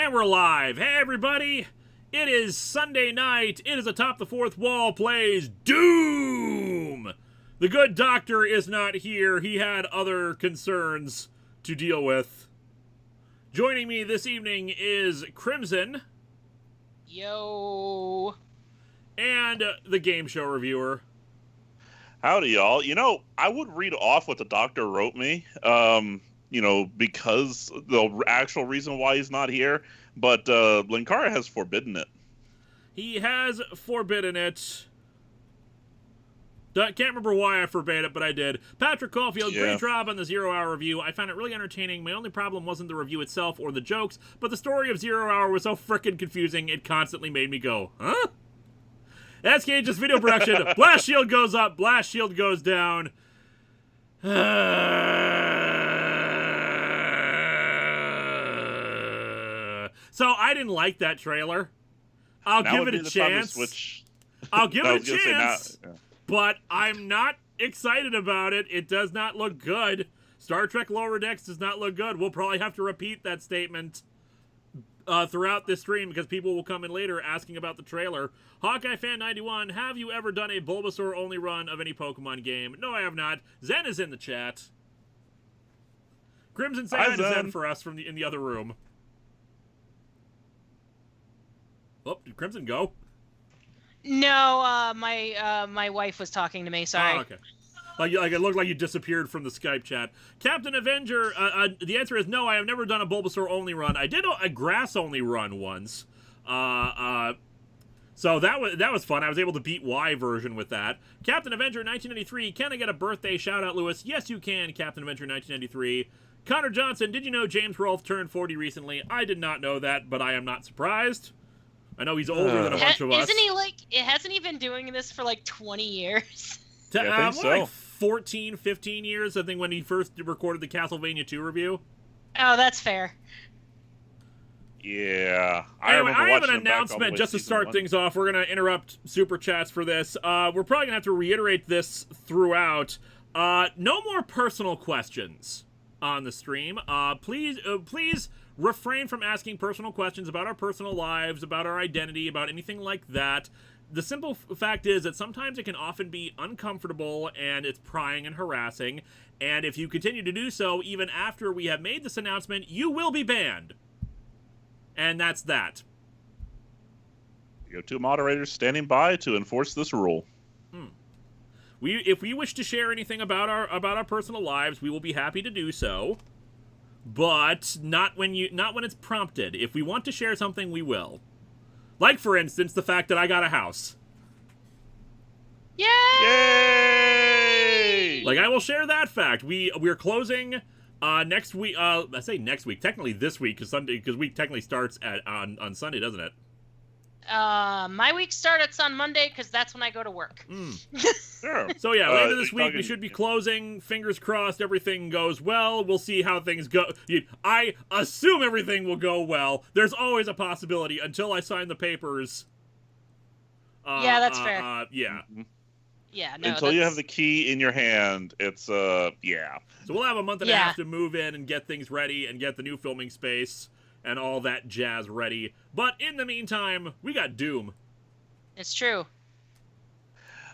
And we're live. Hey, everybody. It is Sunday night. It is Atop the Fourth Wall plays Doom. The good doctor is not here. He had other concerns to deal with. Joining me this evening is Crimson. Yo. And the game show reviewer. Howdy, y'all. You know, I would read off what the doctor wrote me, because the actual reason why he's not here, but Linkara has forbidden it. He has forbidden it. Can't remember why I forbade it, but I did. Patrick Caulfield, great job on the 0 Hour review. I found it really entertaining. My only problem wasn't the review itself or the jokes, but the story of 0 Hour was so frickin' confusing, it constantly made me go, huh? That's Cage's video production. Blast shield goes up, blast shield goes down. So I didn't like that trailer. I'll give it a chance. I'll give it a chance. But I'm not excited about it. It does not look good. Star Trek Lower Decks does not look good. We'll probably have to repeat that statement throughout this stream because people will come in later asking about the trailer. Hawkeye Fan 91, have you ever done a Bulbasaur only run of any Pokemon game? No, I have not. Zen is in the chat. Crimson, say hi to Zen for us from in the other room. Oh, did Crimson go? No, my wife was talking to me. Sorry. Oh, okay. Like it looked like you disappeared from the Skype chat. Captain Avenger, the answer is no, I have never done a Bulbasaur only run. I did a grass only run once. So that was fun. I was able to beat Y version with that. Captain Avenger 1993, can I get a birthday shout out, Lewis? Yes, you can, Captain Avenger 1993. Connor Johnson, did you know James Rolfe turned 40 recently? I did not know that, but I am not surprised. I know he's older than a bunch of us. Isn't he hasn't he been doing this for like 20 years? I think so. Like 14, 15 years, I think, when he first recorded the Castlevania 2 review. Oh, that's fair. Yeah. Anyway, I have an announcement just to start things off. We're going to interrupt Super Chats for this. We're probably going to have to reiterate this throughout. No more personal questions on the stream. Please refrain from asking personal questions about our personal lives, about our identity, about anything like that. The simple fact is that sometimes it can often be uncomfortable and it's prying and harassing, and if you continue to do so even after we have made this announcement, you will be banned. And that's that. You have two moderators standing by to enforce this rule. If we wish to share anything about our personal lives, we will be happy to do so. But not when it's prompted. If we want to share something, we will. Like, for instance, the fact that I got a house. Yay! Yay! Like, I will share that fact. We're closing Next week, I say next week, technically this week, because week technically starts on Sunday, doesn't it? My week starts on Monday because that's when I go to work. Sure. So yeah, later this week we should be closing. Fingers crossed, everything goes well. We'll see how things go. I assume everything will go well. There's always a possibility until I sign the papers. Yeah, that's fair. Yeah. Yeah, no, Until you have the key in your hand, it's yeah. So we'll have a month and a half to move in and get things ready and get the new filming space and all that jazz ready. But in the meantime, we got Doom. It's true.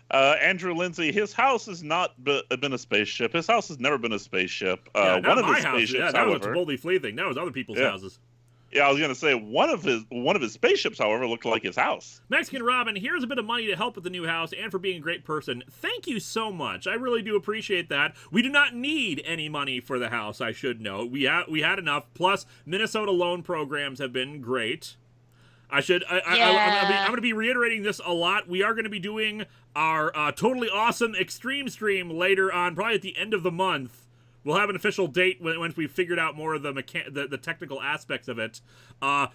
Andrew Lindsay, his house has not been a spaceship. His house has never been a spaceship. One of his spaceships, that was however, a Boldly Flea thing. That was other people's houses. Yeah, I was gonna say one of his spaceships, however, looked like his house. Mexican Robin, here's a bit of money to help with the new house and for being a great person. Thank you so much. I really do appreciate that. We do not need any money for the house, I should note. We had enough. Plus, Minnesota loan programs have been great. I'm going to be reiterating this a lot. We are going to be doing our totally awesome extreme stream later on, probably at the end of the month. We'll have an official date once we've figured out more of the technical aspects of it.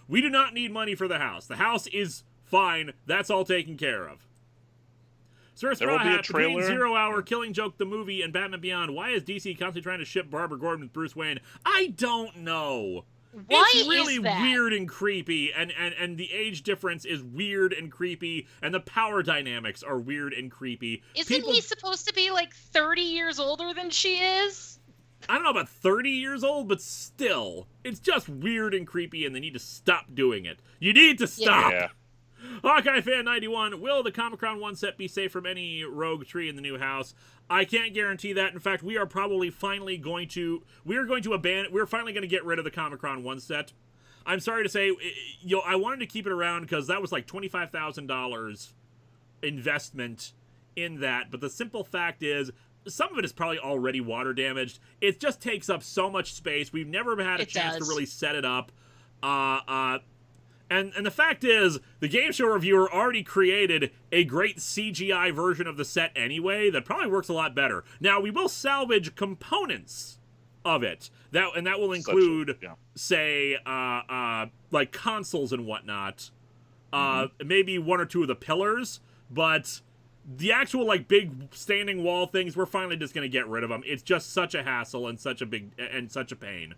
We do not need money for the house. The house is fine. That's all taken care of. Sir Straw Hat, between 0 Hour, Killing Joke the movie, and Batman Beyond, why is DC constantly trying to ship Barbara Gordon with Bruce Wayne? I don't know. It's really weird and creepy, and the age difference is weird and creepy, and the power dynamics are weird and creepy. Isn't he supposed to be like 30 years older than she is? I don't know about 30 years old, but still, it's just weird and creepy, and they need to stop doing it. You need to stop. Yeah. Hawkeye Fan 91, will the Comic-Con 1 set be safe from any rogue tree in the new house? I can't guarantee that. In fact, we are probably finally going to get rid of the Comic-Con 1 set. I'm sorry to say, I wanted to keep it around because that was like $25,000 investment in that, but the simple fact is, some of it is probably already water damaged. It just takes up so much space. We've never had a chance to really set it up. And the fact is, the Game Show Reviewer already created a great CGI version of the set anyway that probably works a lot better. Now, we will salvage components of it. That will include, say, like consoles and whatnot. Maybe one or two of the pillars, but the actual, like, big standing wall things, we're finally just going to get rid of them. It's just such a hassle and such a pain.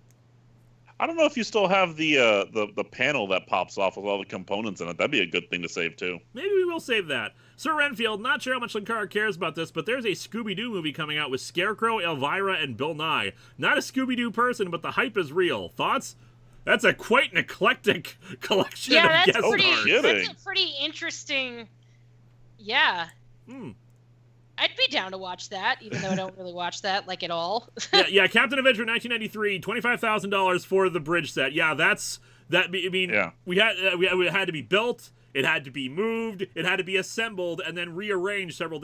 I don't know if you still have the panel that pops off with all the components in it. That'd be a good thing to save, too. Maybe we will save that. Sir Renfield, not sure how much Linkara cares about this, but there's a Scooby-Doo movie coming out with Scarecrow, Elvira, and Bill Nye. Not a Scooby-Doo person, but the hype is real. Thoughts? That's quite an eclectic collection of guest stars. That's a pretty interesting... Yeah. I'd be down to watch that, even though I don't really watch that, like, at all. yeah, Captain Avenger 1993, $25,000 for the bridge set. Yeah, we had to be built, it had to be moved, it had to be assembled, and then rearranged several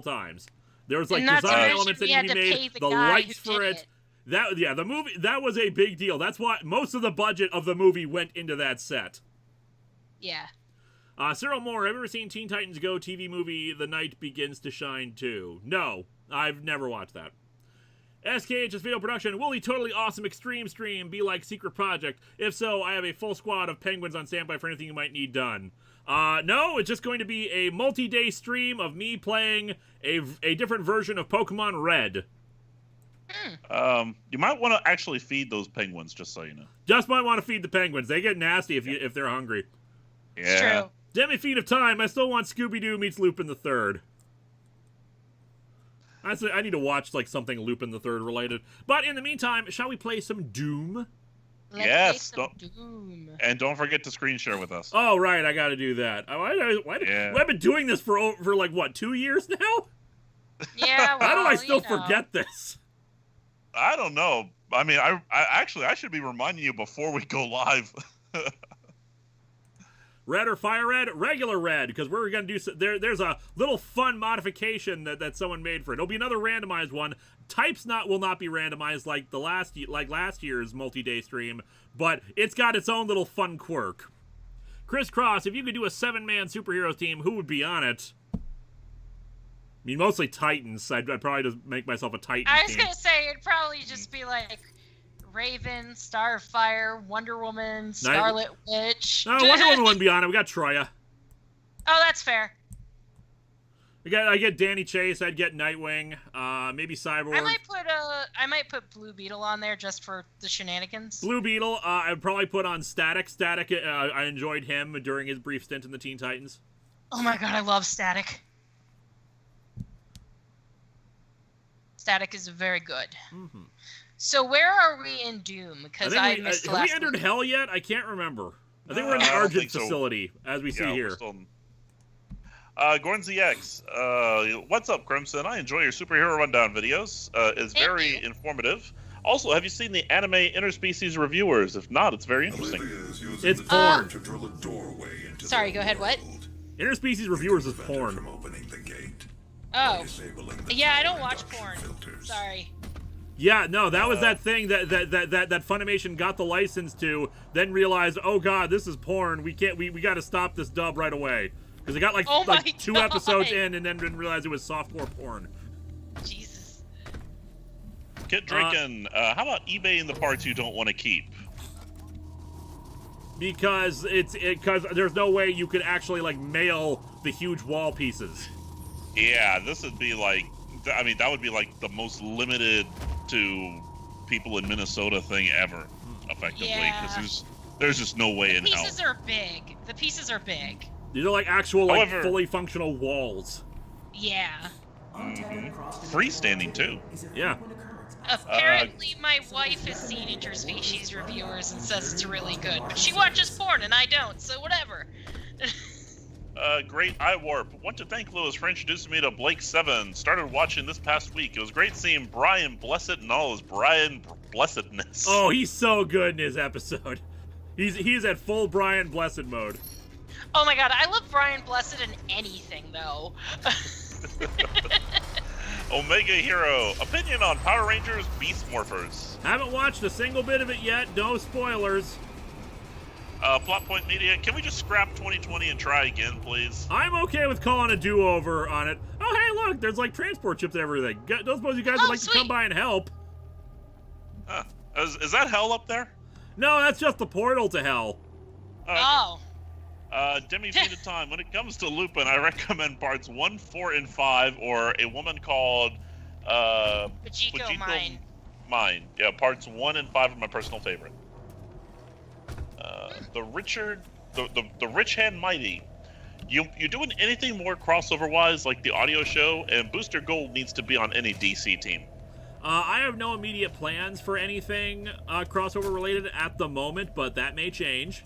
times. There was, like, design elements that needed to be made, the lights for it. The movie, that was a big deal. That's why most of the budget of the movie went into that set. Yeah. Cyril Moore, have you ever seen Teen Titans Go TV movie The Night Begins to Shine 2? No, I've never watched that. SKH's video production, will the totally awesome extreme stream be like Secret Project? If so, I have a full squad of penguins on standby for anything you might need done. No, it's just going to be a multi-day stream of me playing a different version of Pokemon Red. You might want to actually feed those penguins, just so you know. Just might want to feed the penguins. They get nasty if they're hungry. Yeah. It's true. Demi-Feet of Time, I still want Scooby-Doo meets Lupin the Third. I need to watch, like, something Lupin the Third related. But in the meantime, shall we play some Doom? Let's play some Doom. And don't forget to screen share with us. Oh, right, I gotta do that. I've been doing this for like, what, 2 years now? Yeah, well, how do I still forget this? I don't know. I mean, I should be reminding you before we go live. Red or fire red? Regular red, because we're going to do... There's a little fun modification that someone made for it. It'll be another randomized one. Types will not be randomized like last year's multi-day stream, but it's got its own little fun quirk. Chris Cross, if you could do a 7-man superheroes team, who would be on it? mean, mostly Titans. I'd probably just make myself a Titan I was team. gonna say it'd probably just be like Raven, Starfire, Wonder Woman, Scarlet Witch. No, Wonder Woman wouldn't be on it. We got Troya. Oh, that's fair. I get Danny Chase. I'd get Nightwing. Maybe Cyborg. I might put Blue Beetle on there just for the shenanigans. Blue Beetle. I'd probably put on Static. Static. I enjoyed him during his brief stint in the Teen Titans. Oh my god, I love Static. Static is very good. Mm-hmm. So where are we in Doom? Because I missed have we entered Hell yet? I can't remember. I think we're in the Argent facility, as we see here. Gordon ZX, what's up, Crimson? I enjoy your superhero rundown videos. It's very informative. Also, have you seen the anime Interspecies Reviewers? If not, it's very interesting. It's porn. Sorry, go ahead, what? Interspecies Reviewers is porn. Oh. Yeah, I don't watch porn. Sorry. Yeah, no, that was that thing that Funimation got the license to, then realized, oh god, this is porn. We got to stop this dub right away. Because it got like 2 episodes in and then didn't realize it was softcore porn. Jesus. Get drinking. How about eBay in the parts you don't want to keep? Because because there's no way you could actually like mail the huge wall pieces. Yeah, this would be like, I mean, that would be like the most limited to people in Minnesota thing ever, effectively. Because there's just no way in hell. The pieces are big. The pieces are big. These are like actual, like, fully functional walls. Yeah. Freestanding, too. Yeah. Apparently, my wife has seen Interspecies Reviewers and says it's really good. But she watches porn and I don't, so whatever. Great eye warp. Want to thank Lewis for introducing me to Blake 7. Started watching this past week. It was great seeing Brian Blessed and all his Brian Blessedness. Oh, he's so good in his episode. He's at full Brian Blessed mode. Oh my god, I love Brian Blessed in anything, though. Omega Hero. Opinion on Power Rangers Beast Morphers. Haven't watched a single bit of it yet. No spoilers. Plot Point Media, can we just scrap 2020 and try again, please? I'm okay with calling a do-over on it. Oh, hey, look, there's like transport ships and everything. Don't suppose you guys would like to come by and help? Is that hell up there? No, that's just the portal to hell. Oh. Demi Feet of Time. When it comes to Lupin, I recommend parts 1, 4, and 5, or A Woman Called Fujiko Mine. Mine. Yeah, parts 1 and 5 are my personal favorite. The Rich Hand Mighty. You doing anything more crossover wise like the audio show? And Booster Gold needs to be on any DC team. I have no immediate plans for anything crossover related at the moment, but that may change.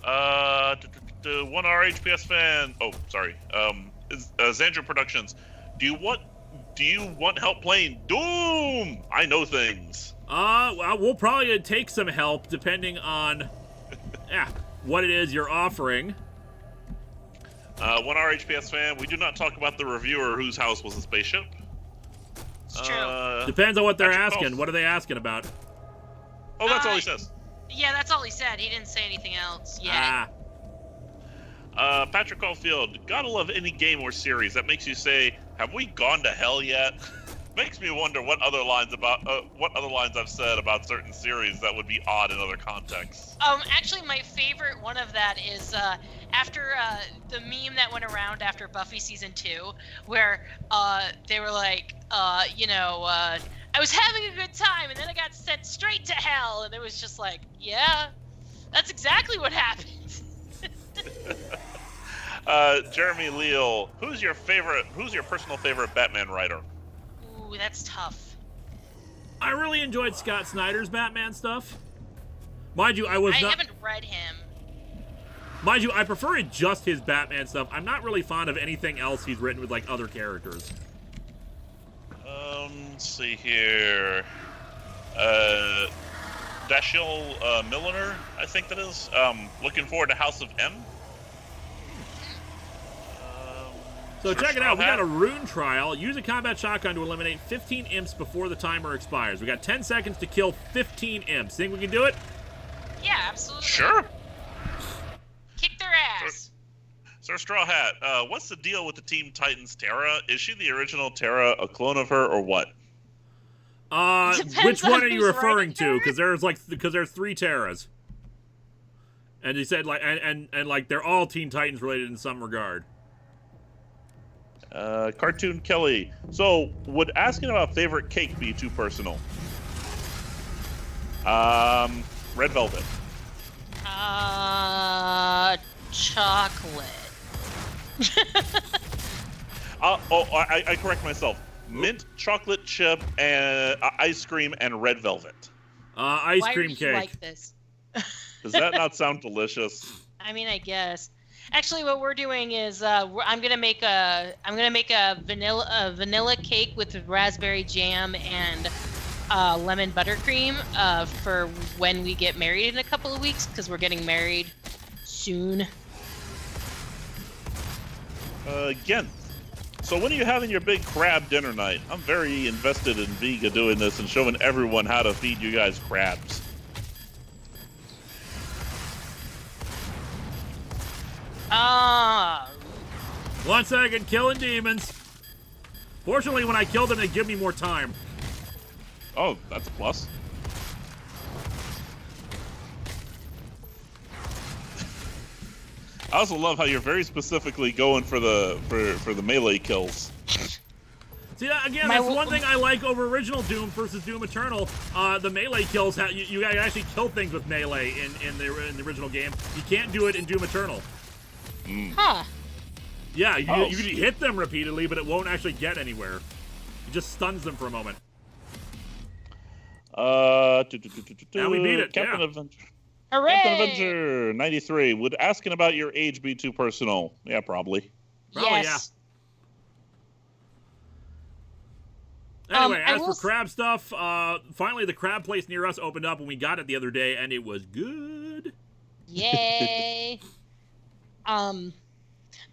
One RHPS fan. Oh, sorry. Xandro Productions. Do you want help playing Doom? I know things. Well, we'll probably take some help depending on, what it is you're offering. One RHPS fan. We do not talk about the reviewer whose house was a spaceship. It's true. Depends on what they're asking. What are they asking about? Oh, that's all he says. Yeah, that's all he said. He didn't say anything else yet. Patrick Caulfield. Gotta love any game or series that makes you say, "Have we gone to hell yet?" Makes me wonder what other lines I've said about certain series that would be odd in other contexts. Actually, my favorite one of that is after the meme that went around after Buffy season 2, where they were like, I was having a good time, and then I got sent straight to hell, and it was just like, yeah, that's exactly what happened. Jeremy Leal, who's your personal favorite Batman writer? Ooh, that's tough. I really enjoyed Scott Snyder's Batman stuff. Mind you, I haven't read him. Mind you, I prefer just his Batman stuff. I'm not really fond of anything else he's written with, like, other characters. Let's see here. Dashiell Milliner, I think that is. Looking forward to House of M. So check it out. We got a rune trial. Use a combat shotgun to eliminate 15 imps before the timer expires. We got 10 seconds to kill 15 imps. Think we can do it? Yeah, absolutely. Sure. Kick their ass. Sir Straw Hat, what's the deal with the Teen Titans Terra? Is she the original Terra, a clone of her, or what? Which one are you who's referring writing to? Because there's 3 Terras. And he said like and like they're all Teen Titans related in some regard. Cartoon Kelly. So, would asking about favorite cake be too personal? Red Velvet. Chocolate. I correct myself. Mint chocolate chip and ice cream and red velvet. Ice Why cream are you cake. like this? Does that not sound delicious? I mean, I guess. Actually, what we're doing is I'm gonna make a vanilla cake with raspberry jam and lemon buttercream for when we get married in a couple of weeks, because we're getting married soon. Again. So when are you having your big crab dinner night? I'm very invested in Vega doing this and showing everyone how to feed you guys crabs. One second, killing demons. Fortunately, when I kill them, they give me more time. Oh, that's a plus. I also love how you're very specifically going for the melee kills. See, again, that's one thing I like over original Doom versus Doom Eternal. The melee kills, you actually kill things with melee in the original game. You can't do it in Doom Eternal. Huh. Yeah, you can hit them repeatedly, but it won't actually get anywhere. It just stuns them for a moment. And we beat it, Captain yeah. Adventure. Hooray! Captain Adventure 93. Would asking about your age be too personal? Yeah, probably. Probably, yes. Yeah. Anyway, as for crab stuff, finally the crab place near us opened up and we got it the other day, and it was good. Yay! The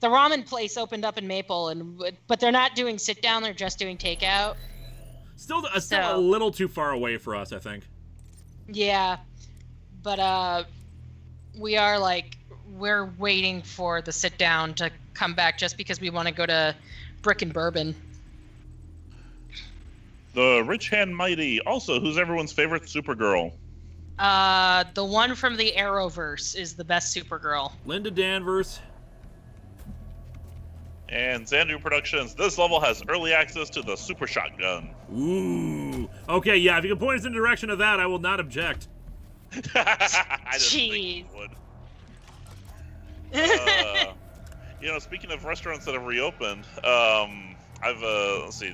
ramen place opened up in Maple, but they're not doing sit down; they're just doing takeout. Still a little too far away for us, I think. Yeah, but we're waiting for the sit down to come back just because we want to go to Brick and Bourbon. The Rich Hand Mighty. Also, who's everyone's favorite Supergirl? The one from the Arrowverse is the best Supergirl. Linda Danvers. And Xandu Productions. This level has early access to the Super Shotgun. Ooh. Okay, yeah, if you can point us in the direction of that, I will not object. I didn't think you would. Speaking of restaurants that have reopened, let's see.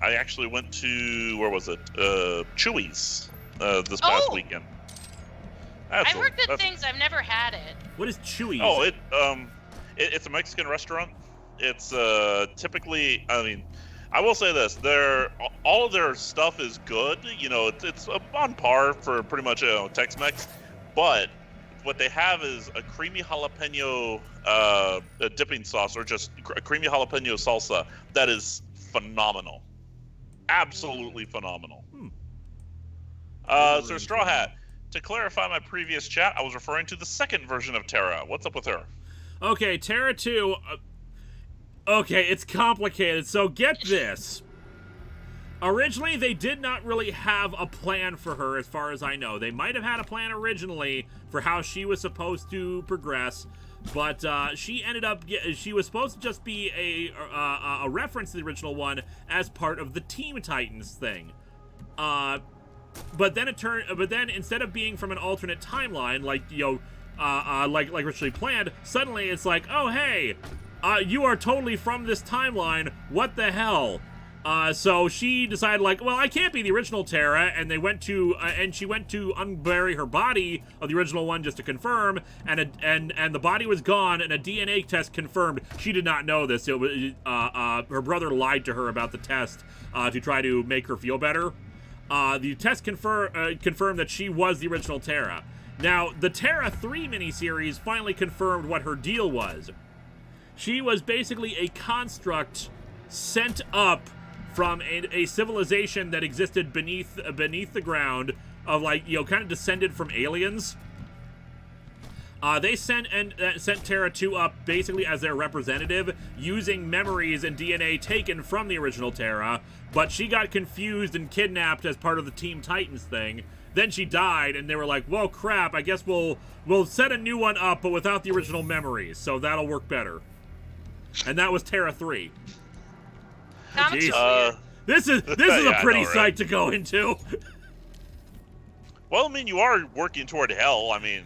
I actually went to, where was it? Chewy's this past weekend. I've heard good things. I've never had it. What is Chewy's? Oh, it's a Mexican restaurant. It's typically, I will say this: all of their stuff is good. It's on par for pretty much Tex-Mex, but what they have is a creamy jalapeno dipping sauce, or just a creamy jalapeno salsa that is phenomenal, absolutely phenomenal. So Straw Hat, to clarify my previous chat, I was referring to the second version of Terra. What's up with her? Okay, Terra 2. Okay, it's complicated, so get this. Originally, they did not really have a plan for her, as far as I know. They might have had a plan originally for how she was supposed to progress, but she ended up... She was supposed to just be a reference to the original one as part of the Teen Titans thing. But then instead of being from an alternate timeline, like originally planned, suddenly it's like, oh, hey... you are totally from this timeline. What the hell? So she decided, well, I can't be the original Terra, and she went to unbury her body of the original one just to confirm, and the body was gone, and a DNA test confirmed. She did not know this. It was her brother lied to her about the test to try to make her feel better. The test confirmed that she was the original Terra. Now, the Terra 3 miniseries finally confirmed what her deal was. She was basically a construct sent up from a civilization that existed beneath the ground, of kind of descended from aliens. They sent Terra 2 up basically as their representative, using memories and DNA taken from the original Terra, but she got confused and kidnapped as part of the Team Titans thing. Then she died, and they were like, well, crap, I guess we'll set a new one up, but without the original memories, so that'll work better. And that was Terra 3. This is a pretty sight to go into. Well, I mean, you are working toward hell. I mean...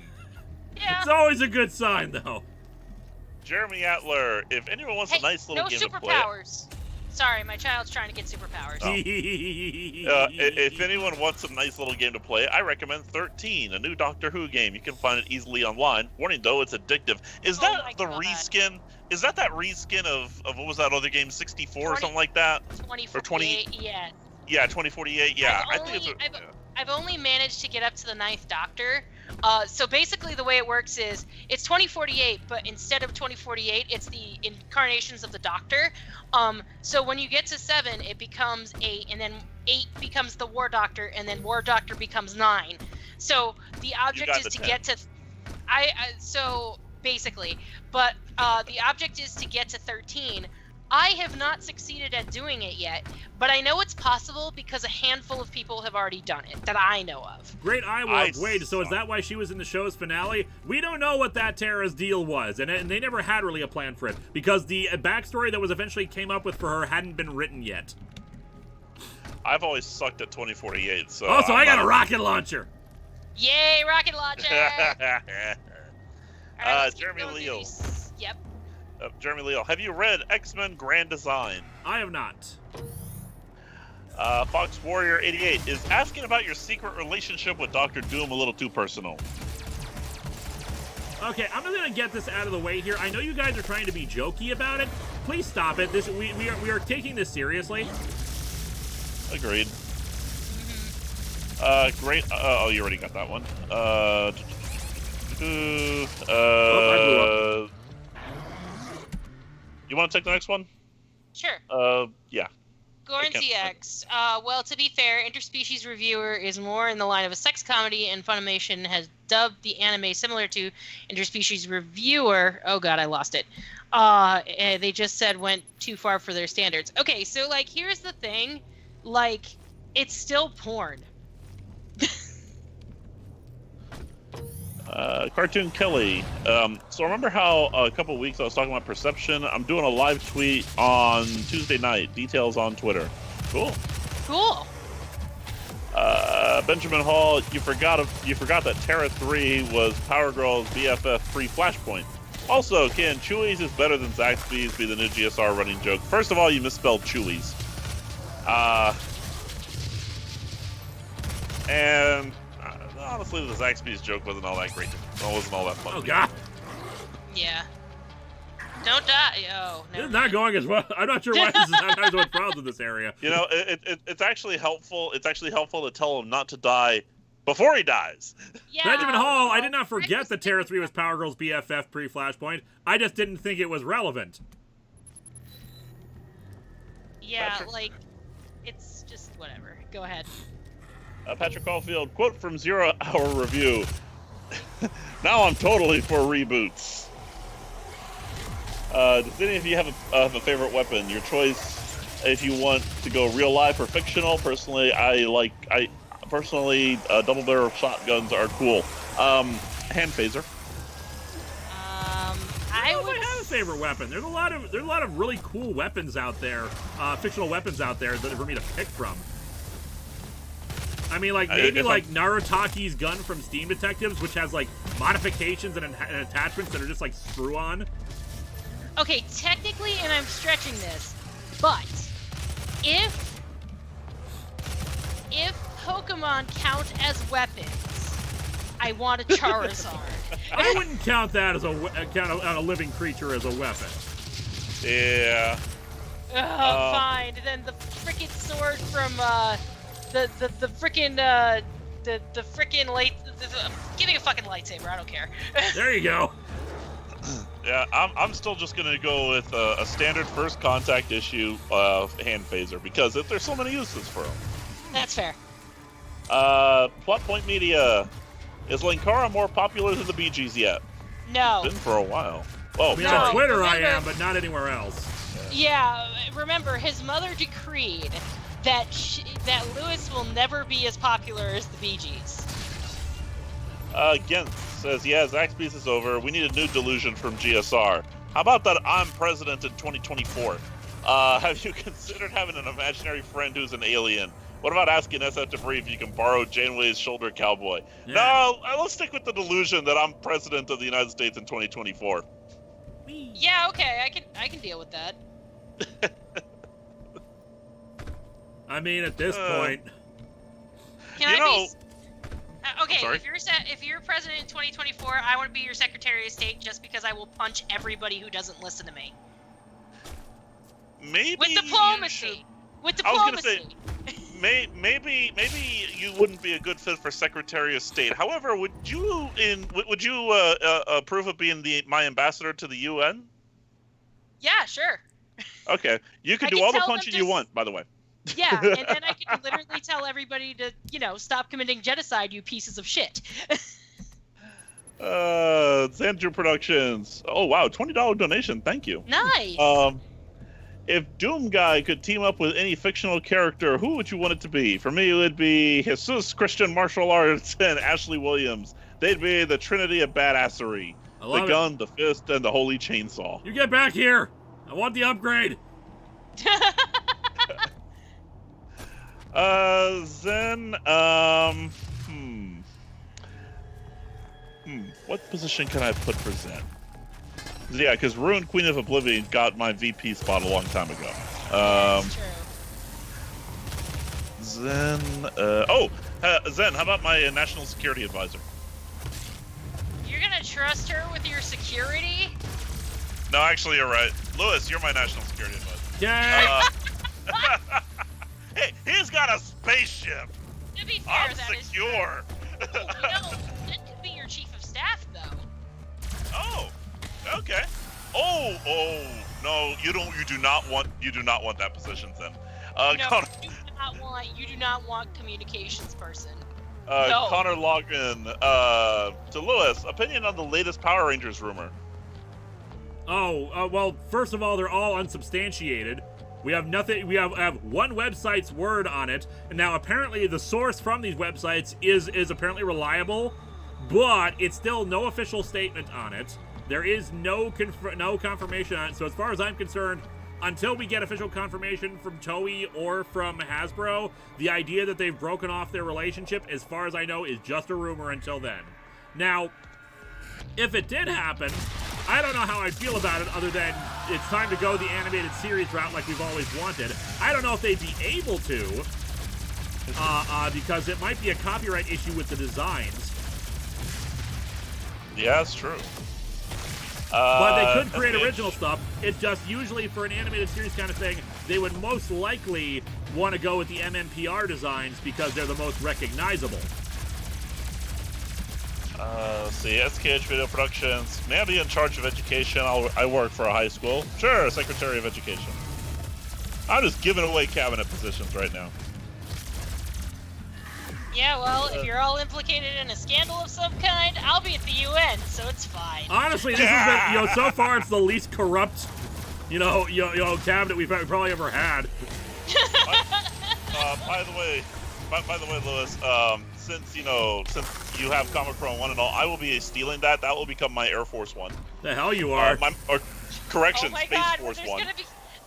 Yeah. It's always a good sign, though. Jeremy Atler, if anyone wants a nice little game to play... No superpowers. Sorry, my child's trying to get superpowers. Oh. If anyone wants a nice little game to play, I recommend 13, a new Doctor Who game. You can find it easily online. Warning, though, it's addictive. Is that the reskin? Is that reskin of what was that other game, 64 or something like that? 2048, yeah. Yeah, 2048, yeah. I've only managed to get up to the 9th Doctor. So basically the way it works is it's 2048, but instead of 2048, it's the incarnations of the Doctor. So when you get to 7, it becomes 8, and then 8 becomes the War Doctor, and then War Doctor becomes 9. So the object is to get to... So basically, but the object is to get to 13. I have not succeeded at doing it yet, but I know it's possible because a handful of people have already done it that I know of. Great Iowa. Wait, so is that why she was in the show's finale? We don't know what that Terra's deal was, and they never had really a plan for it, because the backstory that was eventually came up with for her hadn't been written yet. I've always sucked at 2048, so... Oh, so I got a rocket launcher! Yay, rocket launcher! Jeremy Leo. Yep. Jeremy Leo, have you read X-Men Grand Design? I have not. Fox Warrior 88 is asking about your secret relationship with Dr. Doom a little too personal. Okay, I'm just gonna get this out of the way here. I know you guys are trying to be jokey about it. Please stop it. We are taking this seriously. Agreed. Great. Oh, you already got that one. You want to take the next one? Sure. Yeah. Goran TX. Well, to be fair, Interspecies Reviewer is more in the line of a sex comedy, and Funimation has dubbed the anime similar to Interspecies Reviewer. Oh god, I lost it. They just said went too far for their standards. Okay, so, like, here's the thing. Like, it's still porn. Cartoon Kelly. So remember how a couple weeks I was talking about perception? I'm doing a live tweet on Tuesday night. Details on Twitter. Cool. Cool. Benjamin Hall, you forgot that Terra 3 was Power Girl's BFF pre-Flashpoint. Also, can Chewies is better than Zaxby's be the new GSR running joke? First of all, you misspelled Chewies. And honestly, the Zaxby's joke wasn't all that great. It wasn't all that fun. Oh god. Yeah. Don't die. Oh, this is not going as well. I'm not sure why this is not having so much problems in this area. You know, it's actually helpful. It's actually helpful to tell him not to die before he dies. Yeah. Benjamin Hall, I did not forget that Terra 3 was Power Girl's BFF pre-Flashpoint. I just didn't think it was relevant. Yeah, Patrick. like, it's just whatever. Go ahead. Patrick Caulfield, quote from 0 Hour Review. Now I'm totally for reboots. Does any of you have a favorite weapon? Your choice if you want to go real life or fictional. Personally, double barrel shotguns are cool. Hand phaser. I don't know if I have a favorite weapon. There's a lot of really cool weapons out there, fictional weapons out there that are for me to pick from. I mean, like, maybe like Narutaki's gun from Steam Detectives, which has like modifications and attachments that are just like screw-on. Okay, technically, and I'm stretching this, but if Pokemon count as weapons, I want a Charizard. I wouldn't count that as a living creature as a weapon. Yeah. Fine. Then the frickin' sword from the frickin' light. Give me a fucking lightsaber. I don't care. There you go. Yeah, I'm still just gonna go with a standard first contact issue hand phaser because there's so many uses for them. That's fair. Plot Point Media. Is Linkara more popular than the Bee Gees yet? No. Been for a while. Oh, I mean, No, on Twitter I remember- am, but not anywhere else. Yeah, remember, his mother decreed that that Lewis will never be as popular as the Bee Gees. Gent says, yeah, Zaxby's is over. We need a new delusion from GSR. How about that I'm president in 2024? Have you considered having an imaginary friend who's an alien? What about asking SF Debris if you can borrow Janeway's shoulder cowboy? Yeah. No, let's stick with the delusion that I'm president of the United States in 2024. Yeah, okay, I can deal with that. I mean, at this point, Can You I know- be? Okay, sorry? if you're president in 2024, I want to be your Secretary of State just because I will punch everybody who doesn't listen to me. Maybe With you diplomacy. should- With I was gonna say- diplomacy. Maybe you wouldn't be a good fit for Secretary of State. However, would you approve of being my ambassador to the UN? Yeah, sure. Okay, you can I do can all the tell them punching you just- want, by the way. Yeah, and then I can literally tell everybody to, stop committing genocide, you pieces of shit. Xandru Productions. Oh wow, $20 donation. Thank you. Nice. If Doom Guy could team up with any fictional character, who would you want it to be? For me, it would be Jesus Christian Martial Arts and Ashley Williams. They'd be the Trinity of Badassery. I The love it. gun, the fist, and the holy chainsaw. You get back here. I want the upgrade. Zen, what position can I put for Zen? Yeah, because Ruined Queen of Oblivion got my VP spot a long time ago. That's true. Zen, Zen, how about my national security advisor? You're gonna trust her with your security? No, actually, you're right. Lewis, you're my national security advisor. Yay! Hey, he's got a spaceship. To be fair, I'm that is secure. true. That could be your chief of staff, though. Oh, okay. Oh, no, you do not want that position, then. No, Connor, you do not want communications person. Connor Logan, to Lewis, opinion on the latest Power Rangers rumor. Well, first of all, they're all unsubstantiated. We have nothing. We have one website's word on it, and now apparently the source from these websites is apparently reliable, but it's still no official statement on it. There is no confirmation on it. So as far as I'm concerned, until we get official confirmation from Toei or from Hasbro, the idea that they've broken off their relationship, as far as I know, is just a rumor until then. Now, if it did happen, I don't know how I'd feel about it other than it's time to go the animated series route like we've always wanted. I don't know if they'd be able to, because it might be a copyright issue with the designs. Yeah, that's true. But they could create original stuff. It's just usually for an animated series kind of thing, they would most likely want to go with the MMPR designs because they're the most recognizable. Let's see, SKH Video Productions. May I be in charge of education? I work for a high school. Sure, Secretary of Education. I'm just giving away cabinet positions right now. Yeah, well, if you're all implicated in a scandal of some kind, I'll be at the UN, so it's fine. Honestly, this is so far it's the least corrupt, cabinet we've probably ever had. By the way, Lewis, since you have Comic-Con 1 and all, I will be stealing that. That will become my Air Force 1. The hell you are. Correction, Oh my Space God, Force 1.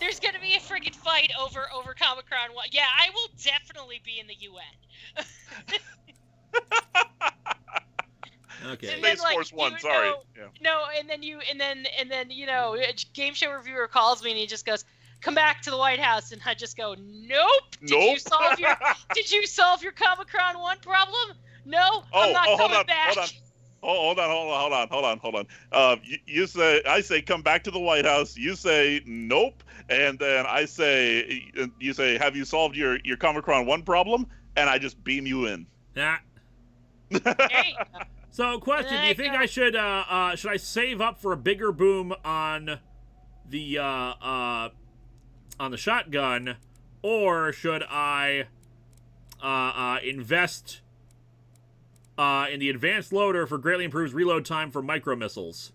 there's gonna be a friggin' fight over Comic-Con 1. Yeah, I will definitely be in the UN. Okay. And then, Space Force 1, sorry. Yeah. No, and then a game show reviewer calls me and he just goes, "Come back to the White House," and I just go, "Nope." Nope. Did you solve your Comic-Con 1 problem? No, I'm not coming back. Hold on. I say come back to the White House. You say nope, and then you say, have you solved your Comic-Con 1 problem? And I just beam you in. Yeah. There you go. So, question: do you think I should I save up for a bigger boom on the shotgun, or should I invest and the advanced loader for greatly improves reload time for micro missiles.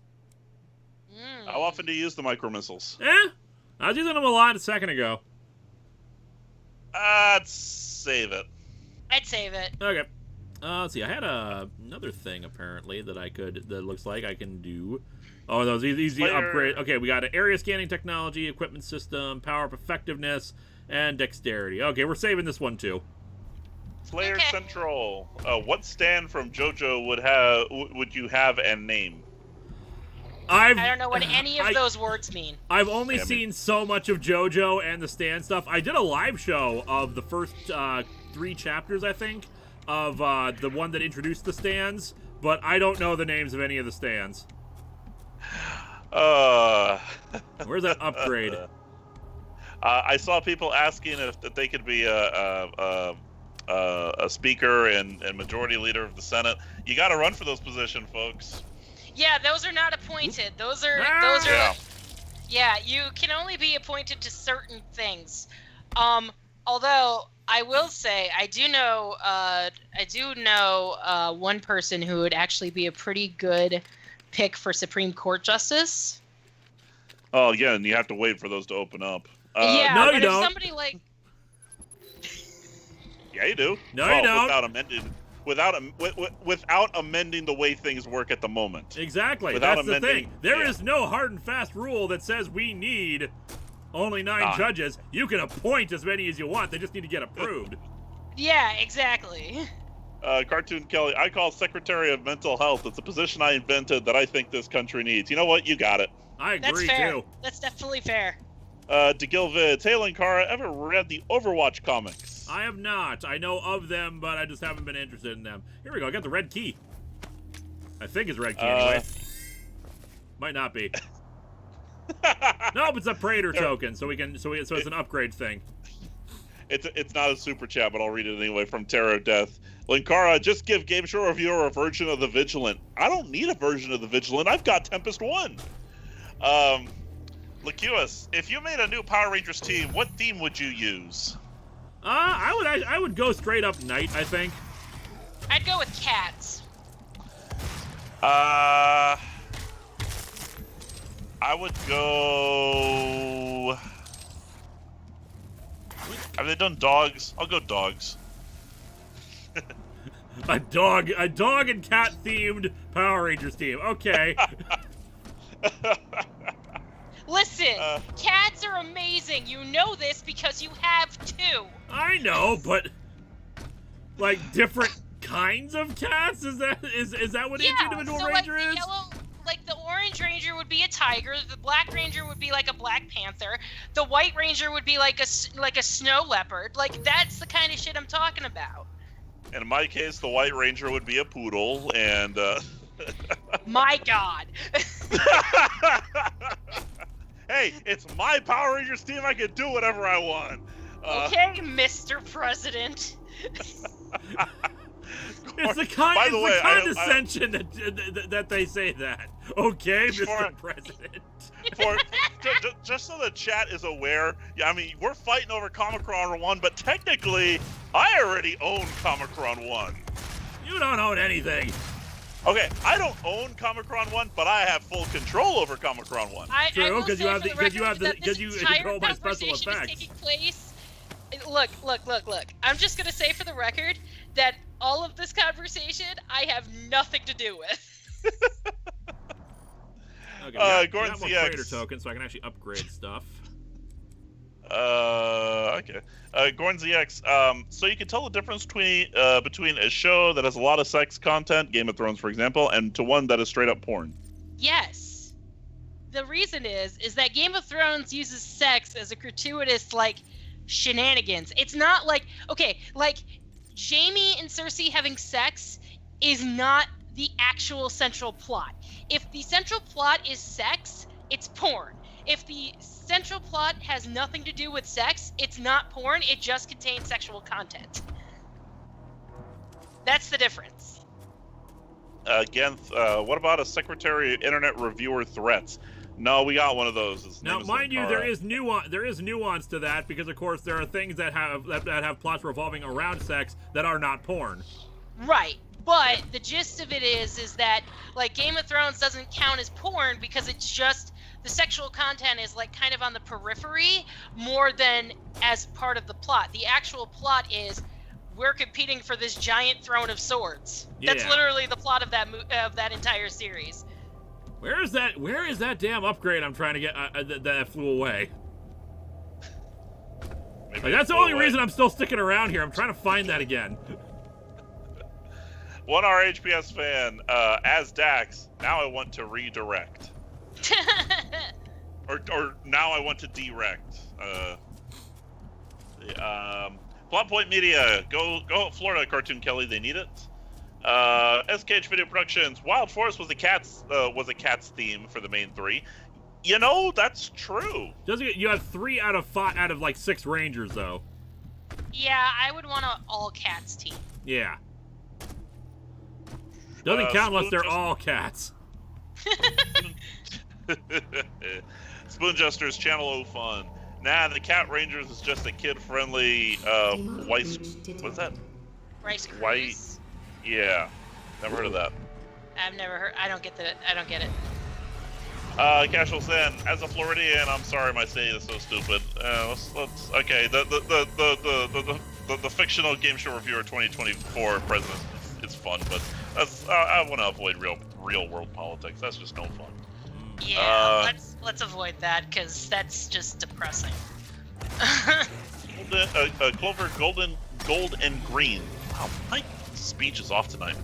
How often do you use the micro missiles? I was using them a lot a second ago. I'd save it. I'd save it. Okay. Let's see. I had another thing apparently that looks like I can do. Oh, those easy upgrade. Okay, we got an area scanning technology, equipment system, power up effectiveness, and dexterity. Okay, we're saving this one too. Slayer Okay. Central. What stand from JoJo would you have and name? I don't know what any of those words mean. I've only seen so much of JoJo and the stand stuff. I did a live show of the first 3 chapters, I think, of the one that introduced the stands, but I don't know the names of any of the stands. Where's that upgrade? I saw people asking if they could be a speaker and majority leader of the Senate. You got to run for those positions, folks. Yeah, those are not appointed. Those are. Yeah, you can only be appointed to certain things. Although I will say I do know one person who would actually be a pretty good pick for Supreme Court justice. Oh yeah, and you have to wait for those to open up. Yeah, no, but you if don't. somebody like Yeah, you do. No, you don't. Without amending the way things work at the moment. Exactly. Without That's the amending- thing. There is no hard and fast rule that says we need only 9 judges. You can appoint as many as you want. They just need to get approved. Yeah, exactly. Cartoon Kelly, I call Secretary of Mental Health. It's a position I invented that I think this country needs. You know what? You got it. I agree, That's fair. too. That's definitely fair. DeGilvid, hey Linkara, ever read the Overwatch comics? I have not. I know of them, but I just haven't been interested in them. Here we go. I got the red key. I think it's red key anyway. Might not be. Nope, it's a Praetor token, so it's an upgrade thing. It's not a super chat, but I'll read it anyway from Terror of Death. Linkara, just give Game Show Reviewer a version of the Vigilant. I don't need a version of the Vigilant. I've got Tempest 1. Lacuus, if you made a new Power Rangers team, what theme would you use? I would go straight up Knight, I think. I'd go with cats. I would go... Have they done dogs? I'll go dogs. A dog and cat themed Power Rangers team. Okay. Listen, cats are amazing. You know this because you have 2. I know, but like different kinds of cats? Is that what each individual ranger like is? The yellow, like the orange ranger would be a tiger, the black ranger would be like a black panther, the white ranger would be like a snow leopard. Like that's the kind of shit I'm talking about. And in my case, the White Ranger would be a poodle, and My God. Hey, it's my Power Rangers team. I can do whatever I want. Okay, Mr. President. It's the condescension that they say that. Okay, Mr. President. Just so the chat is aware, I mean, we're fighting over Comicron 1, but technically, I already own Comicron 1. You don't own anything. Okay, I don't own Comicron 1, but I have full control over Comicron 1. True, because you control my special effects. Taking place. Look. I'm just gonna say for the record that all of this conversation I have nothing to do with. Okay, Gordon more CX. Praetor tokens, so I can actually upgrade stuff. Okay. Gordon ZX. So you can tell the difference between a show that has a lot of sex content, Game of Thrones, for example, and to one that is straight up porn. Yes. The reason is that Game of Thrones uses sex as a gratuitous, like, shenanigans. It's not like, okay, like, Jaime and Cersei having sex is not the actual central plot. If the central plot is sex, it's porn. If the central plot has nothing to do with sex, it's not porn, it just contains sexual content. That's the difference. Again, what about a Secretary of Internet Reviewer Threats? No, we got one of those. His Now, name is mind you, Linkara. there is nuance to that because, of course, there are things that have plots revolving around sex that are not porn. Right. But the gist of it is that like Game of Thrones doesn't count as porn because it's just the sexual content is like kind of on the periphery more than as part of the plot. The actual plot is we're competing for this giant throne of swords. Yeah. That's literally the plot of that entire series. Where is that damn upgrade I'm trying to get that flew away? Like, that's the only reason I'm still sticking around here. I'm trying to find that again. 1R HPS fan, as Dax, now I want to redirect. or now I want to direct. Plot Point Media, go Florida Cartoon Kelly, they need it. SKH Video Productions, Wild Forest was a cat's theme for the main 3. You know, that's true. You have 3 out of 5 out of like 6 Rangers though. Yeah, I would want an all cats team. Yeah. Doesn't count unless they're all cats. Spoon Jesters, Channel O Fun. Nah, the Cat Rangers is just a kid-friendly, what's that? Rice Krispies. White. Yeah. Never heard of that. I've never heard. I don't get it. Casual Sin, as a Floridian, I'm sorry my saying is so stupid. Let's okay. The fictional game show reviewer 2024 president. It's fun, but I want to avoid real world politics. That's just no fun. Yeah, let's avoid that because that's just depressing. Clover Gold and Green. Wow, my speech is off tonight.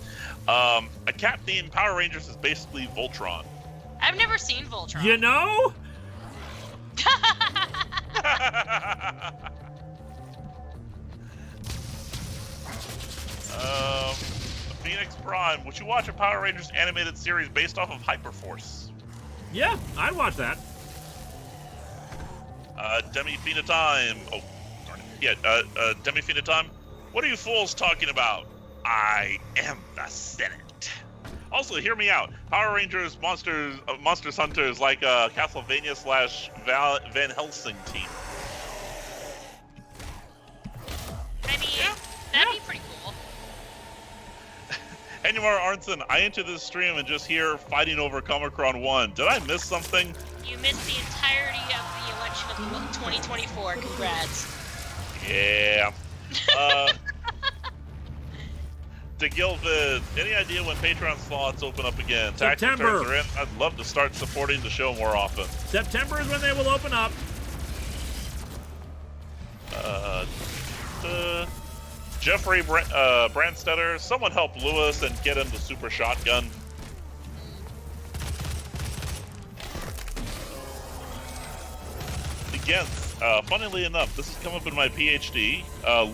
A cat themed Power Rangers is basically Voltron. I've never seen Voltron. You know? Phoenix Prime, would you watch a Power Rangers animated series based off of Hyperforce? Yeah, I'd watch that. Demi Phenotime. Oh, darn it. Yeah, Demi Phenotime. What are you fools talking about? I am the Senate. Also, hear me out. Power Rangers, Monsters Hunters, like Castlevania / Van Helsing team. I mean, that'd be pretty cool. Anymar Arnson, I enter this stream and just hear fighting over Comic-Con 1. Did I miss something? You missed the entirety of the election of 2024. Congrats. Yeah. DeGilvid, any idea when Patreon slots open up again? Tax September. returns are in. I'd love to start supporting the show more often. September is when they will open up. Jeffrey Brandstetter, someone help Lewis and get him the super shotgun. Again, funnily enough, this has come up in my PhD.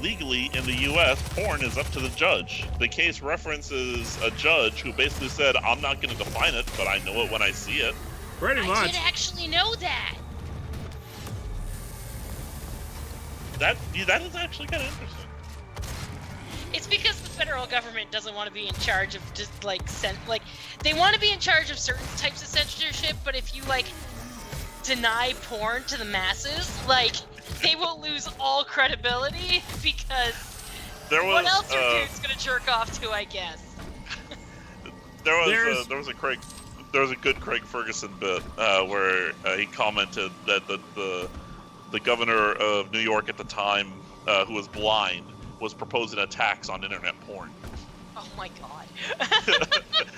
Legally, in the U.S., porn is up to the judge. The case references a judge who basically said, I'm not going to define it, but I know it when I see it. Pretty much. I did actually know that. That is actually kind of interesting. It's because the federal government doesn't want to be in charge of just they want to be in charge of certain types of censorship, but if you deny porn to the masses, they will lose all credibility because what else are dudes gonna jerk off to, I guess. There was a good Craig Ferguson bit where he commented that the governor of New York at the time, who was blind, was proposing a tax on internet porn. Oh my god.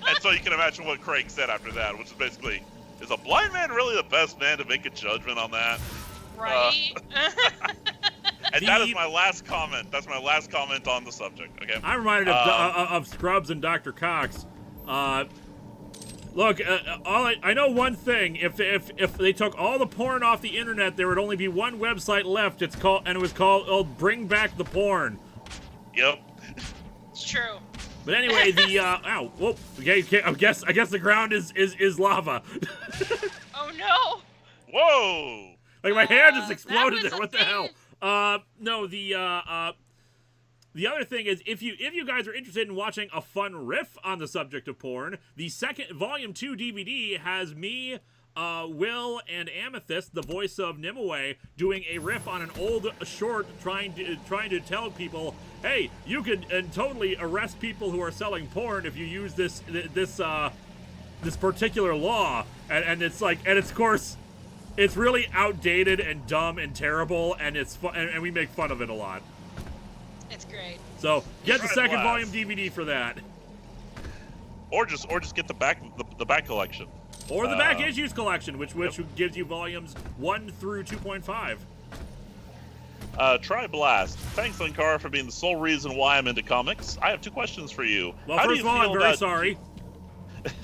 And so you can imagine what Craig said after that, which is basically, is a blind man really the best man to make a judgment on that? Right? And that is my last comment. That's my last comment on the subject, okay? I'm reminded of Scrubs and Dr. Cox. Look, I know one thing. If they took all the porn off the internet, there would only be one website left. It was called Bring Back the Porn. Yep. It's true. But anyway, ow, whoop. Okay, I guess the ground is lava. Oh no! Whoa! Like my hand just exploded there. a What the thing. hell? No, the other thing is, if you guys are interested in watching a fun riff on the subject of porn, the second Volume 2 DVD has me, Will, and Amethyst, the voice of Nimue, doing a riff on an old short, trying to tell people hey, you could totally arrest people who are selling porn if you use this particular law, and it's like, and it's, of course, it's really outdated and dumb and terrible, and it's and we make fun of it a lot. It's great. So get the second blast. volume DVD for that, or just get the back collection, or the back issues collection, which gives you volumes 1 through 2.5. Try Blast. Thanks, Linkara, for being the sole reason why I'm into comics. I have 2 questions for you. Well, first of all, I'm very sorry.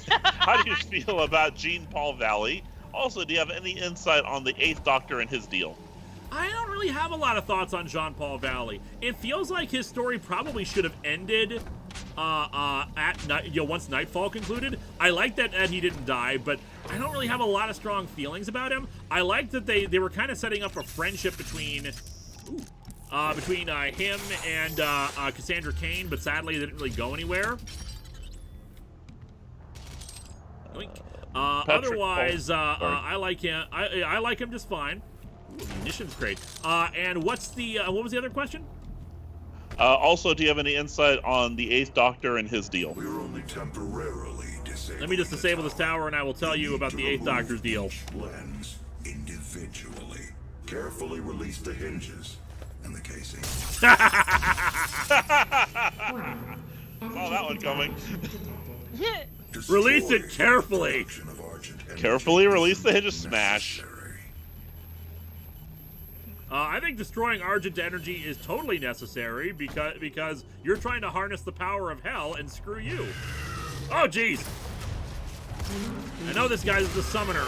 How do you feel about Jean-Paul Valley? Also, do you have any insight on the 8th Doctor and his deal? I don't really have a lot of thoughts on Jean-Paul Valley. It feels like his story probably should have ended at night, once Nightfall concluded. I like that he didn't die, but I don't really have a lot of strong feelings about him. I like that they were kind of setting up a friendship between him and Cassandra Cain, but sadly they didn't really go anywhere. Otherwise, I like him. I like him just fine. Ooh, munitions crate. And what was the other question? Also, do you have any insight on the 8th Doctor and his deal? We're only temporarily disabled. Let me just disable this tower, and I will tell you about the 8th Doctor's deal. Lens individually. Carefully release the hinges and the casing. Saw that one coming. Release it carefully. Carefully release the hinges. Smash. I think destroying Argent energy is totally necessary because you're trying to harness the power of hell, and screw you. Oh, jeez. I know this guy's the summoner.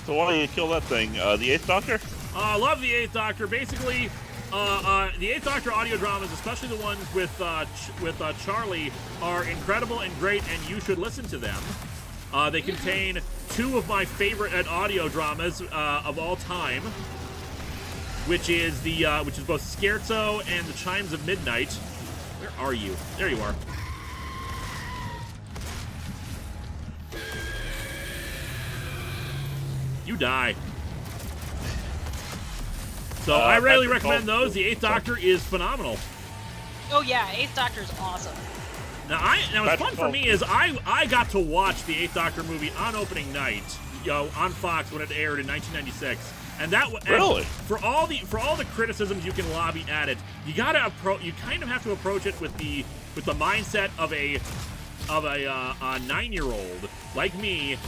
So why don't you kill that thing? The 8th Doctor? I love the 8th Doctor. Basically, the 8th Doctor audio dramas, especially the ones with Charlie, are incredible and great, and you should listen to them. They contain 2 of my favorite audio dramas of all time, which is both Scherzo and The Chimes of Midnight. Where are you? There you are. You die. So I really recommend those. The 8th Doctor is phenomenal. Oh yeah, 8th Doctor is awesome. Now what's fun for me is I got to watch the 8th Doctor movie on opening night, on Fox when it aired in 1996, and that really, for all the criticisms you can lobby at it, you kind of have to approach it with the mindset of a 9-year-old like me,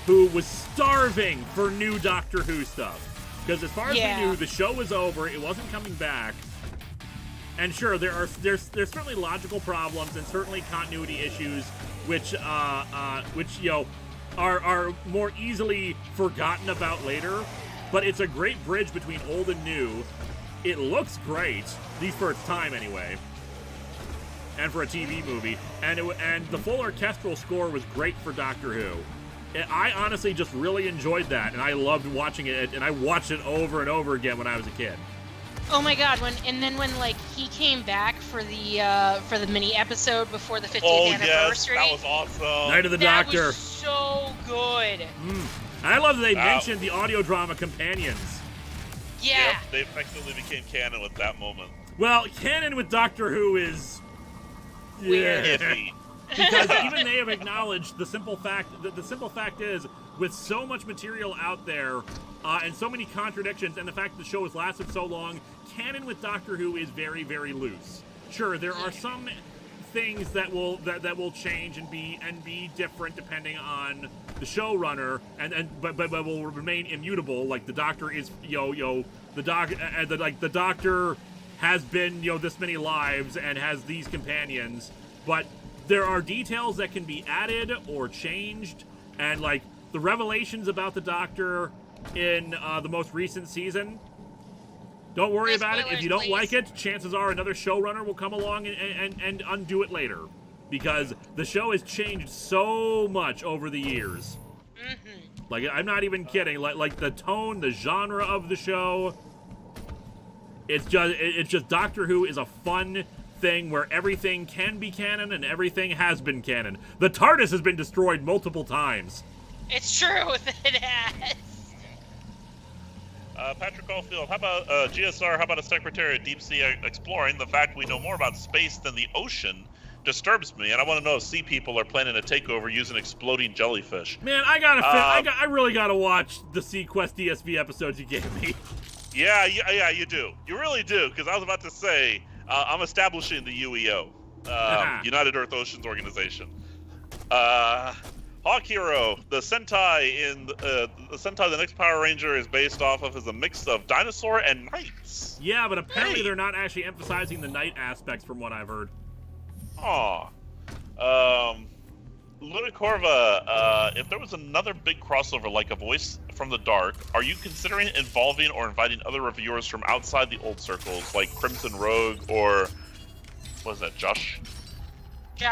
who was starving for new Doctor Who stuff. Because as far as we knew, the show was over; it wasn't coming back. And sure, there's certainly logical problems and certainly continuity issues, which are more easily forgotten about later. But it's a great bridge between old and new. It looks great, at least for its time anyway, and for a TV movie. And the full orchestral score was great for Doctor Who. I honestly just really enjoyed that, and I loved watching it, and I watched it over and over again when I was a kid. Oh my God! When like he came back for the mini episode before the 50th anniversary. Yes, that was awesome. Night of the Doctor. That was so good. And I love that they mentioned the audio drama companions. Yeah. Yep, they effectively became canon with that moment. Well, canon with Doctor Who is weird. Iffy. Because even they have acknowledged the simple fact is, with so much material out there and so many contradictions, and the fact that the show has lasted so long, canon with Doctor Who is very, very loose. Sure, there are some things that will change and be different depending on the showrunner, but will remain immutable. Like the Doctor is the Doctor has been this many lives and has these companions, but there are details that can be added or changed, and like the revelations about the Doctor in the most recent season. Don't worry about it. If you don't like it, chances are another showrunner will come along and undo it later, because the show has changed so much over the years. Mm-hmm. Like, I'm not even kidding. Like the tone, the genre of the show. It's just Doctor Who is a fun thing where everything can be canon and everything has been canon. The TARDIS has been destroyed multiple times. It's true. It has. Patrick Caulfield, how about GSR? How about a Secretary of Deep Sea Exploring? The fact we know more about space than the ocean disturbs me, and I want to know if sea people are planning a takeover using exploding jellyfish. Man, I really gotta watch the Sequest DSV episodes you gave me. Yeah, you do. You really do, because I was about to say, I'm establishing the UEO, United Earth Oceans Organization. Hawk Hero, the Sentai the next Power Ranger is based off of is a mix of dinosaur and knights. Yeah, but apparently they're not actually emphasizing the knight aspects from what I've heard. Aw. Lunacorva, if there was another big crossover like A Voice from the Dark, are you considering involving or inviting other reviewers from outside the old circles, like Crimson Rogue or, what is that, Josh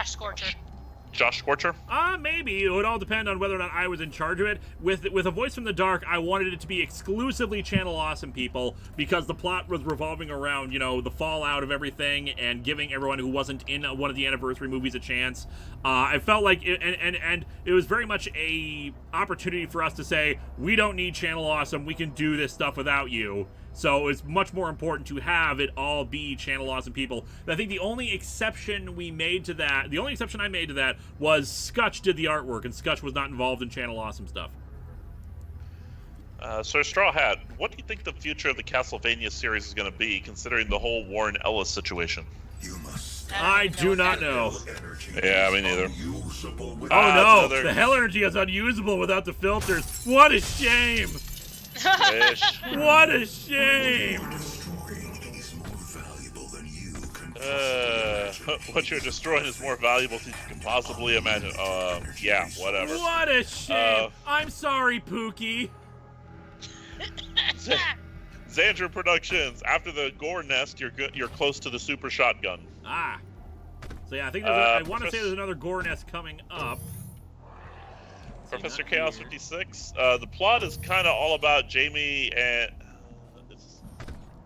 Scorcher? Maybe. It would all depend on whether or not I was in charge of it. With A Voice from the Dark, I wanted it to be exclusively Channel Awesome people because the plot was revolving around, the fallout of everything and giving everyone who wasn't in one of the anniversary movies a chance. I felt like, and it was very much a opportunity for us to say, we don't need Channel Awesome, we can do this stuff without you. So it's much more important to have it all be Channel Awesome people. I think the only exception I made to that was Scutch did the artwork, and Scutch was not involved in Channel Awesome stuff. Sir Straw Hat, what do you think the future of the Castlevania series is going to be, considering the whole Warren Ellis situation? You must. I do not know. Yeah, me neither. Oh no, the hell energy is unusable without the filters. What a shame! What a shame! What you're destroying is more valuable than you can possibly imagine. Yeah, whatever. What a shame! I'm sorry, Pookie. Xandra Productions. After the gore nest, you're close to the super shotgun. So yeah, I think I want to say there's another gore nest coming up. Professor Chaos 56. The plot is kind of all about Jamie and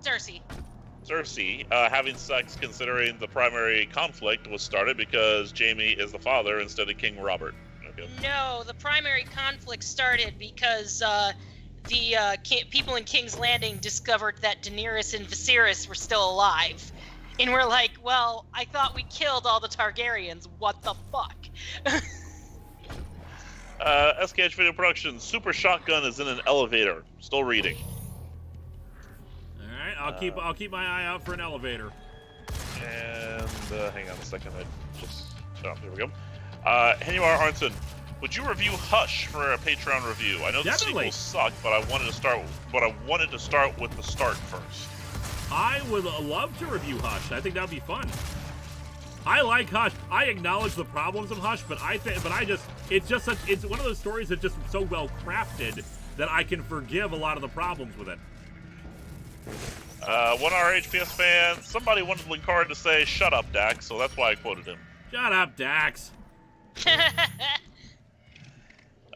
Cersei having sex, considering the primary conflict was started because Jamie is the father instead of King Robert. Okay. No, the primary conflict started because the people in King's Landing discovered that Daenerys and Viserys were still alive. And we're like, well, I thought we killed all the Targaryens. What the fuck? SKH Video Productions. Super Shotgun is in an elevator. Still reading. All right, I'll keep my eye out for an elevator. And hang on a second. There we go. Henry Arnson, would you review Hush for a Patreon review? I know Definitely. the sequel sucked, but I wanted to start with the start first. I would love to review Hush. I think that would be fun. I like Hush. I acknowledge the problems of Hush, but it's one of those stories that's just so well crafted that I can forgive a lot of the problems with it. 1R HPS fan, somebody wanted Linkara to say, "Shut up, Dax," so that's why I quoted him. Shut up, Dax.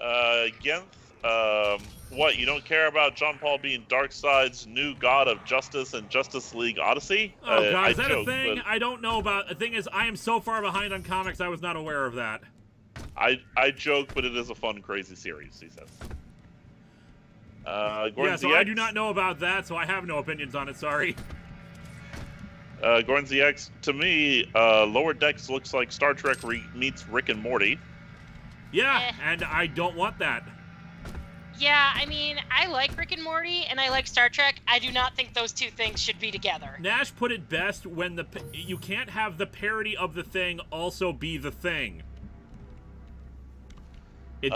Genth, what, you don't care about John Paul being Darkseid's new god of justice and Justice League Odyssey? Oh god, is that a thing? But I don't know about. The thing is, I am so far behind on comics, I was not aware of that. I joke, but it is a fun, crazy series, he says. Yeah, so I do not know about that, so I have no opinions on it, sorry. Gordon ZX, to me, Lower Decks looks like Star Trek meets Rick and Morty. Yeah, and I don't want that. Yeah, I mean, I like Rick and Morty, and I like Star Trek. I do not think those two things should be together. Nash put it best when you can't have the parody of the thing also be the thing. It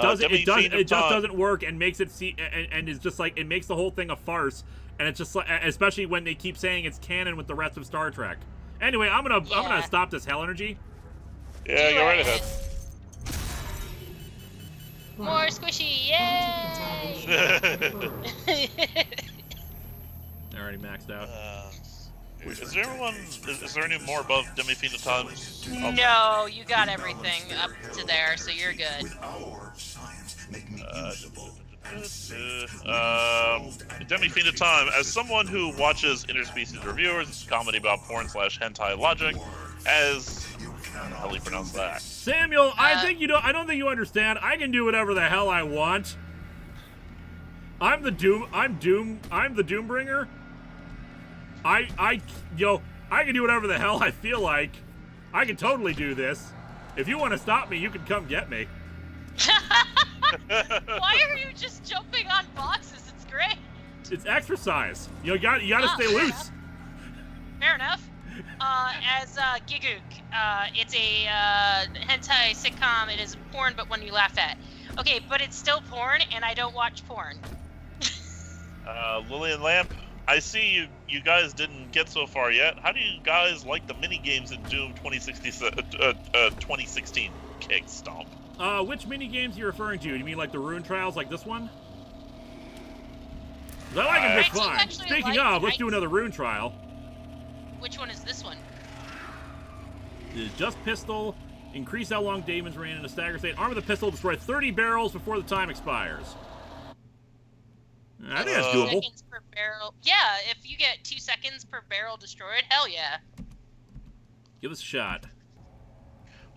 just doesn't work and makes it and it's just like it makes the whole thing a farce, and it's just like, especially when they keep saying it's canon with the rest of Star Trek. Anyway, I'm gonna stop this hell energy. Yeah, go right ahead. More squishy, yay! Already maxed out. Is there any more above Demi-Fina times? No, you got everything up to there, so you're good. Demi-Fina time. As someone who watches interspecies reviewers, it's a comedy about porn/hentai logic. How do you pronounce that? Samuel, I don't think you understand. I can do whatever the hell I want. I'm the Doombringer. I can do whatever the hell I feel like. I can totally do this. If you want to stop me, you can come get me. Why are you just jumping on boxes? It's great. It's exercise. You gotta stay loose. Fair enough. As Gigook, it's a hentai sitcom. It is porn, but one you laugh at. Okay, but it's still porn, and I don't watch porn. Lillian Lamp, I see you guys didn't get so far yet. How do you guys like the mini games in Doom 2016? Kick stomp. Which mini games are you referring to? Do you mean like the rune trials, like this one? I like them just fine. Speaking of, let's do another rune trial. Which one is this one? Just pistol. Increase how long Damon's ran in a stagger state. Armor the pistol. Destroy 30 barrels before the time expires. I think that's doable. 2 seconds per barrel. Yeah, if you get 2 seconds per barrel destroyed, hell yeah. Give us a shot.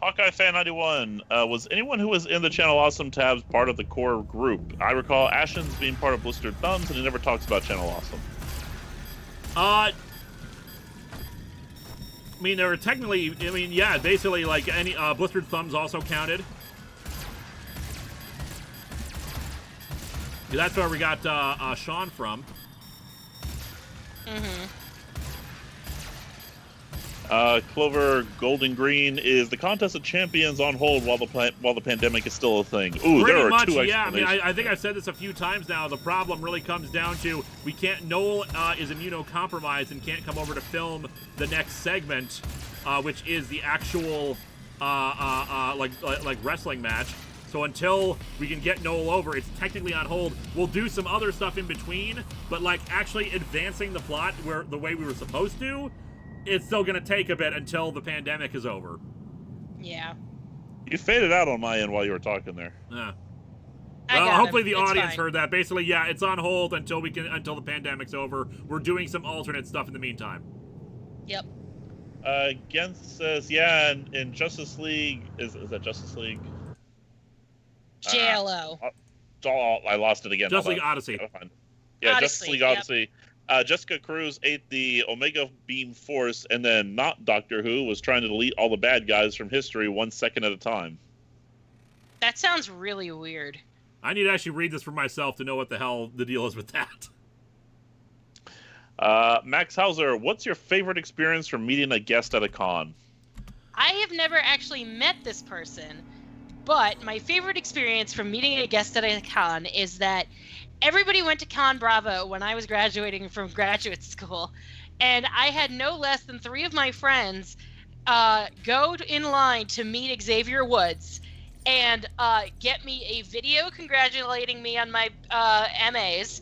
Hawkeye Fan 91. Was anyone who was in the Channel Awesome tabs part of the core group? I recall Ashens being part of Blistered Thumbs, and he never talks about Channel Awesome. I mean, there were technically, yeah, basically, like, any, Blistered Thumbs also counted. That's where we got, Sean from. Clover Golden Green, is the Contest of Champions on hold while the pandemic is still a thing? Ooh, pretty there are much, two yeah. I mean, explanations. I think I've said this a few times now. The problem really comes down to Noel is immunocompromised and can't come over to film the next segment, which is the actual like wrestling match. So until we can get Noel over, it's technically on hold. We'll do some other stuff in between, but like actually advancing the plot the way we were supposed to, it's still going to take a bit until the pandemic is over. Yeah. You faded out on my end while you were talking there. Yeah. Well, hopefully the audience heard that. Basically, yeah, it's on hold until the pandemic's over. We're doing some alternate stuff in the meantime. Yep. Gens says, yeah, in Justice League, is that Justice League? JLO. I lost it again. Justice League Odyssey. Yeah, Justice League Odyssey. Jessica Cruz ate the Omega Beam Force, and then not Doctor Who was trying to delete all the bad guys from history 1 second at a time. That sounds really weird. I need to actually read this for myself to know what the hell the deal is with that. Max Hauser, what's your favorite experience from meeting a guest at a con? I have never actually met this person, but my favorite experience from meeting a guest at a con is that everybody went to Con Bravo when I was graduating from graduate school, and I had no less than 3 of my friends go in line to meet Xavier Woods and get me a video congratulating me on my MAs,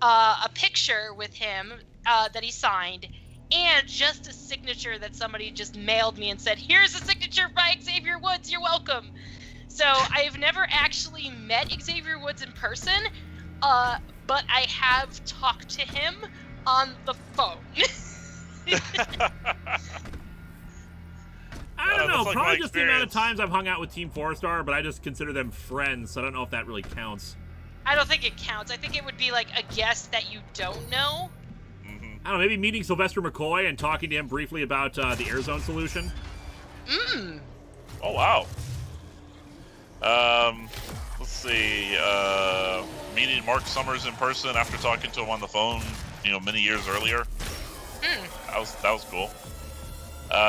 a picture with him that he signed, and just a signature that somebody just mailed me and said, "Here's a signature by Xavier Woods, you're welcome." So I've never actually met Xavier Woods in person, but I have talked to him on the phone. I don't know, like probably my just the amount of experience. times I've hung out with Team 4-Star, but I just consider them friends, so I don't know if that really counts. I don't think it counts. I think it would be like a guest that you don't know. I don't know, maybe meeting Sylvester McCoy and talking to him briefly about the Airzone solution. Oh, wow. Let's see. Meeting Mark Summers in person after talking to him on the phone, many years earlier. That was cool.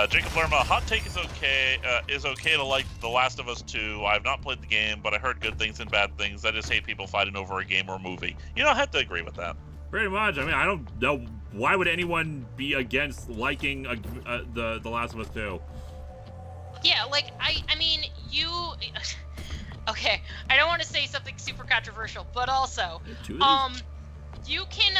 Jacob Lerma, hot take is okay. Is okay to like The Last of Us 2. I have not played the game, but I heard good things and bad things. I just hate people fighting over a game or movie. I have to agree with that. Pretty much. I mean, I don't know. Why would anyone be against liking The Last of Us 2? Yeah, like, I mean, you... Okay, I don't want to say something super controversial, but also, you can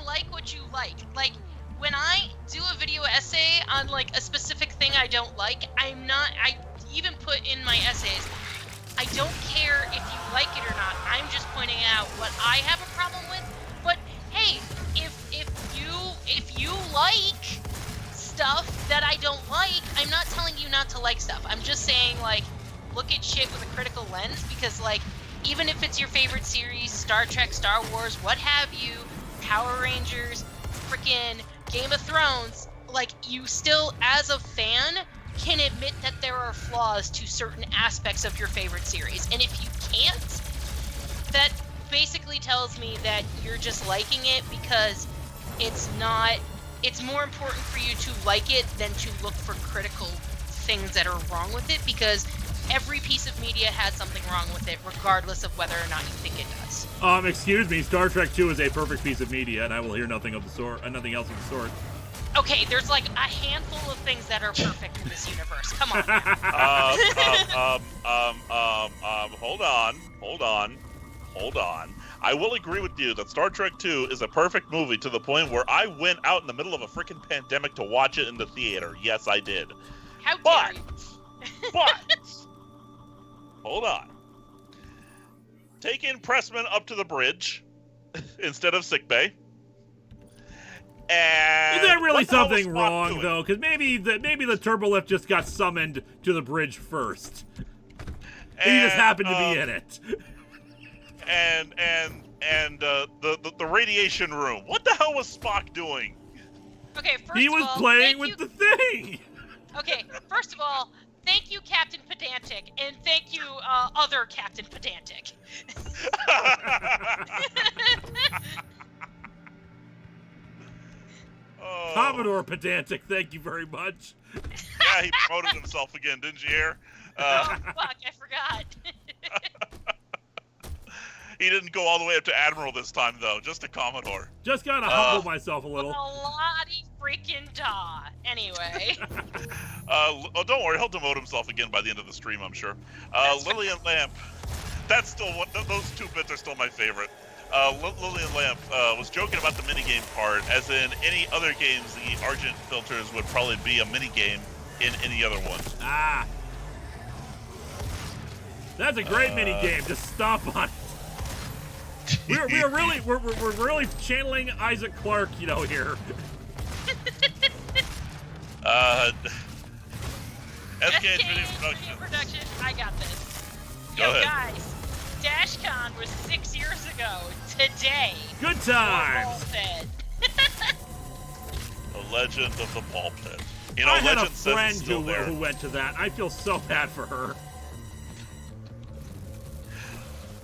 like what you like. Like, when I do a video essay on, like, a specific thing I don't like, I even put in my essays, I don't care if you like it or not. I'm just pointing out what I have a problem with. But hey, if you like stuff that I don't like, I'm not telling you not to like stuff. I'm just saying, like, look at shit with a critical lens, because, like, even if it's your favorite series, Star Trek, Star Wars, what have you, Power Rangers, freaking Game of Thrones, like, you still, as a fan, can admit that there are flaws to certain aspects of your favorite series. And if you can't, that basically tells me that you're just liking it because it's more important for you to like it than to look for critical things that are wrong with it, because every piece of media has something wrong with it, regardless of whether or not you think it does. Excuse me, Star Trek 2 is a perfect piece of media, and I will hear nothing of the sort, nothing else of the sort. Okay, there's like a handful of things that are perfect in this universe. Come on. Hold on. I will agree with you that Star Trek 2 is a perfect movie to the point where I went out in the middle of a freaking pandemic to watch it in the theater. Yes, I did. How dare you? But, hold on. Taking Pressman up to the bridge instead of sickbay. And is there really something wrong, though? Because maybe the turbolift just got summoned to the bridge first. He just happened to be in it. And the radiation room. What the hell was Spock doing? Okay, first he was of all, playing with the thing. Okay, first of all, thank you, Captain Pedantic, and thank you, other Captain Pedantic. Oh. Commodore Pedantic, thank you very much. Yeah, he promoted himself again, didn't you hear? Oh, fuck, I forgot. He didn't go all the way up to Admiral this time, though, just a Commodore. Just gotta humble myself a little. Lottie freaking da. Anyway. Don't worry, he'll demote himself again by the end of the stream, I'm sure. Lillian Lamp, that's still those two bits are still my favorite. Lillian Lamp was joking about the minigame part, as in any other games, the Argent filters would probably be a minigame in any other one. Ah. That's a great minigame. Just stomp on it. We're really channeling Isaac Clarke, you know, here. SKH Video Production, I got this. Go ahead. Guys, DashCon was 6 years ago today. Good times. The Legend of the Ball Pit. You know, I had a Legend says friend it's still there. who went to that. I feel so bad for her.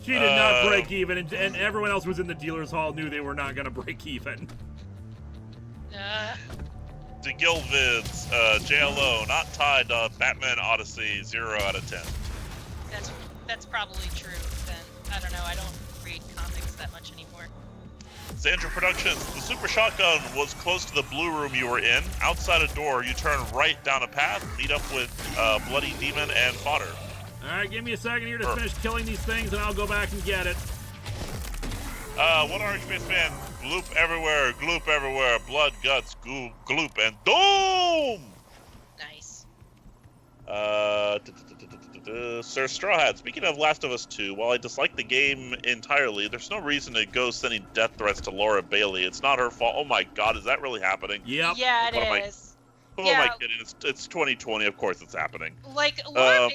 She did not break even, and everyone else was in the dealer's hall knew they were not going to break even. DeGil Vids, JLO, not tied to Batman Odyssey, 0 out of 10. That's probably true, then. I don't know, I don't read comics that much anymore. Sandra Productions, the Super Shotgun was close to the blue room you were in. Outside a door, you turn right down a path, meet up with Bloody Demon and Fodder. Alright, give me a second here to finish killing these things, and I'll go back and get it. One Orange Space Man, gloop everywhere, blood, guts, gloop, and doom! Nice. Sir Straw Hat, speaking of Last of Us 2, while I dislike the game entirely, there's no reason to go sending death threats to Laura Bailey. It's not her fault. Oh my god, is that really happening? Yep. Yeah, it is. Who am I kidding? It's 2020, of course it's happening. Like, Laura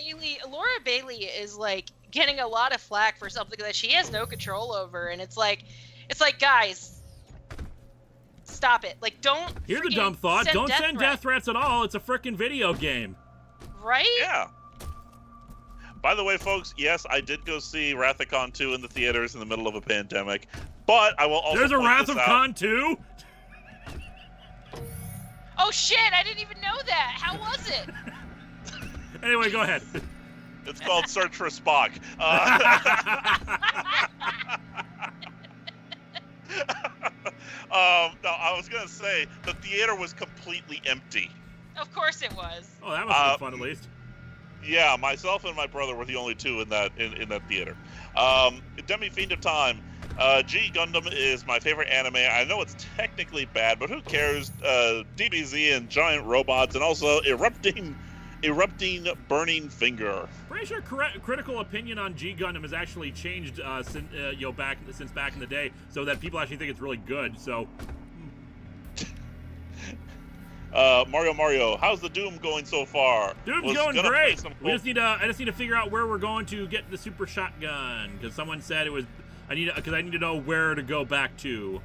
Bailey is, like, getting a lot of flack for something that she has no control over, and it's like, guys, stop it. Like, don't Here's a dumb thought. Don't send death threats at all. It's a frickin' video game. Right? Yeah. By the way, folks, yes, I did go see Wrath-A-Con 2 in the theaters in the middle of a pandemic, but I will also There's a Wrath-A-Con 2? Oh shit, I didn't even know that. How was it? Anyway, go ahead. It's called Search for Spock. No, I was going to say, the theater was completely empty. Of course it was. Oh, that must have been fun at least. Yeah, myself and my brother were the only two in that theater. Demi Fiend of Time. G Gundam is my favorite anime. I know it's technically bad, but who cares? DBZ and giant robots, and also erupting burning finger. Pretty sure critical opinion on G Gundam has actually changed since back in the day, so that people actually think it's really good. So. Mario, how's the Doom going so far? Doom's going great. I just need to figure out where we're going to get the super shotgun, because someone said it was. I need to know where to go back to.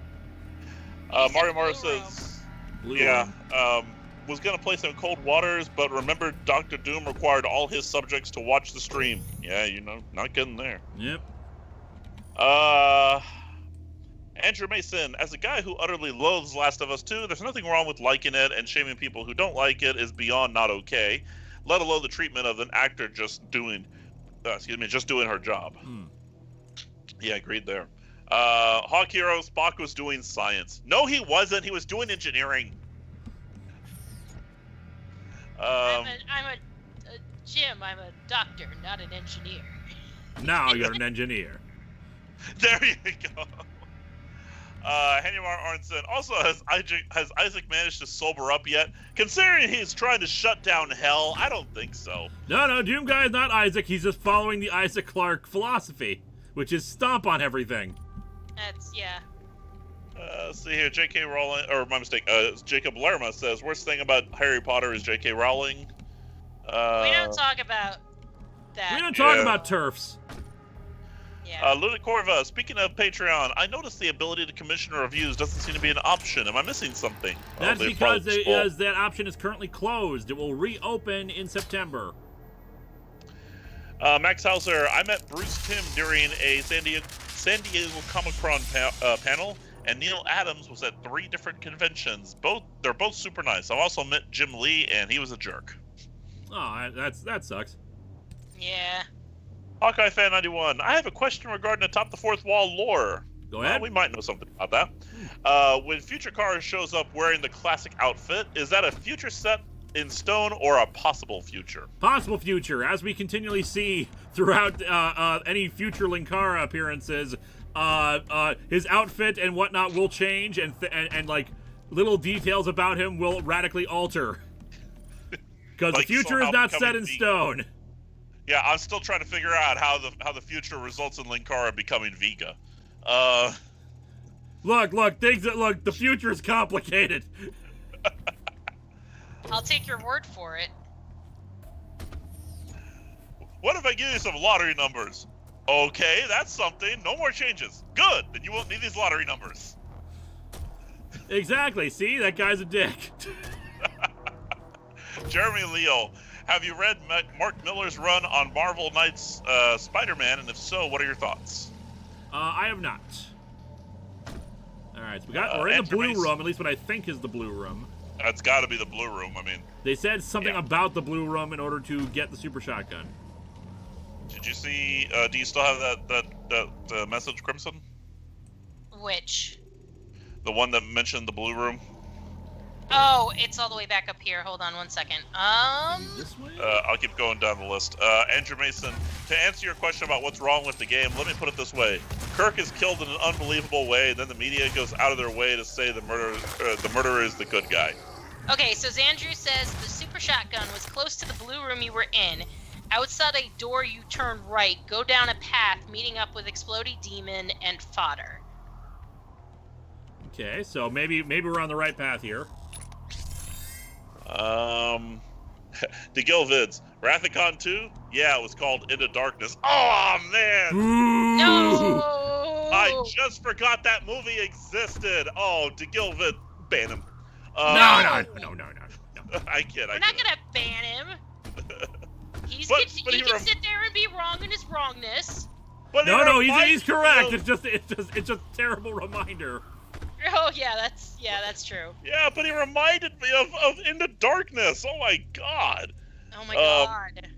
Mario says, was gonna play some Cold Waters, but remembered Dr. Doom required all his subjects to watch the stream. Yeah, not getting there. Yep. Andrew Mason, as a guy who utterly loathes Last of Us 2, there's nothing wrong with liking it, and shaming people who don't like it is beyond not okay, let alone the treatment of an actor just doing her job. Yeah, agreed there. Hawk Hero, Spock was doing science. No, he wasn't. He was doing engineering. Jim, I'm a doctor, not an engineer. Now you're an engineer. There you go. Henry Arnson, also, has Isaac managed to sober up yet? Considering he's trying to shut down hell, I don't think so. No, Doom Guy is not Isaac. He's just following the Isaac Clarke philosophy, which is stomp on everything. Yeah. See here, J.K. Rowling, or my mistake, Jacob Lerma says, worst thing about Harry Potter is J.K. Rowling. We don't talk about that. We don't talk about TERFs. Yeah. Ludicorva, speaking of Patreon, I noticed the ability to commission reviews doesn't seem to be an option. Am I missing something? That's because that option is currently closed. It will reopen in September. Max Hauser, I met Bruce Timm during a San Diego Comic-Con panel, and Neil Adams was at 3 different conventions. They're both super nice. I've also met Jim Lee, and he was a jerk. Oh, that sucks. Yeah. Hawkeye Fan 91, I have a question regarding Atop the Fourth Wall lore. Go ahead. We might know something about that. When Future Car shows up wearing the classic outfit, is that a future set in stone or a possible future? Possible future, as we continually see throughout any future Linkara appearances. His outfit and whatnot will change, and like little details about him will radically alter. Because the future is not set in stone. Yeah, I'm still trying to figure out how the future results in Linkara becoming Vega. Look, the future is complicated. I'll take your word for it. What if I give you some lottery numbers? Okay, that's something. No more changes. Good, then you won't need these lottery numbers. Exactly, see? That guy's a dick. Jeremy Leo, have you read Mark Miller's run on Marvel Knights Spider-Man, and if so, what are your thoughts? I have not. Alright, so we're in the blue room, at least what I think is the blue room. That's got to be the blue room, I mean. They said something about the blue room in order to get the super shotgun. Did you see, do you still have that message, Crimson? Which? The one that mentioned the blue room? Oh, it's all the way back up here. Hold on one second. This way? I'll keep going down the list. Andrew Mason, to answer your question about what's wrong with the game, let me put it this way. Kirk is killed in an unbelievable way, then the media goes out of their way to say the murderer is the good guy. Okay, so Xandru says the super shotgun was close to the blue room you were in. Outside a door, you turn right, go down a path, meeting up with Explodey Demon and Fodder. Okay, so maybe we're on the right path here. DeGilvids, Wrathicon 2? Yeah, it was called Into Darkness. Oh, man! No! I just forgot that movie existed. Oh, DeGilvid, ban him. No. I kid. We're not gonna ban him. He can sit there and be wrong in his wrongness. But no, he's correct. It's just a terrible reminder. Oh yeah, that's true. Yeah, but he reminded me of Into Darkness. Oh my god. Oh my god.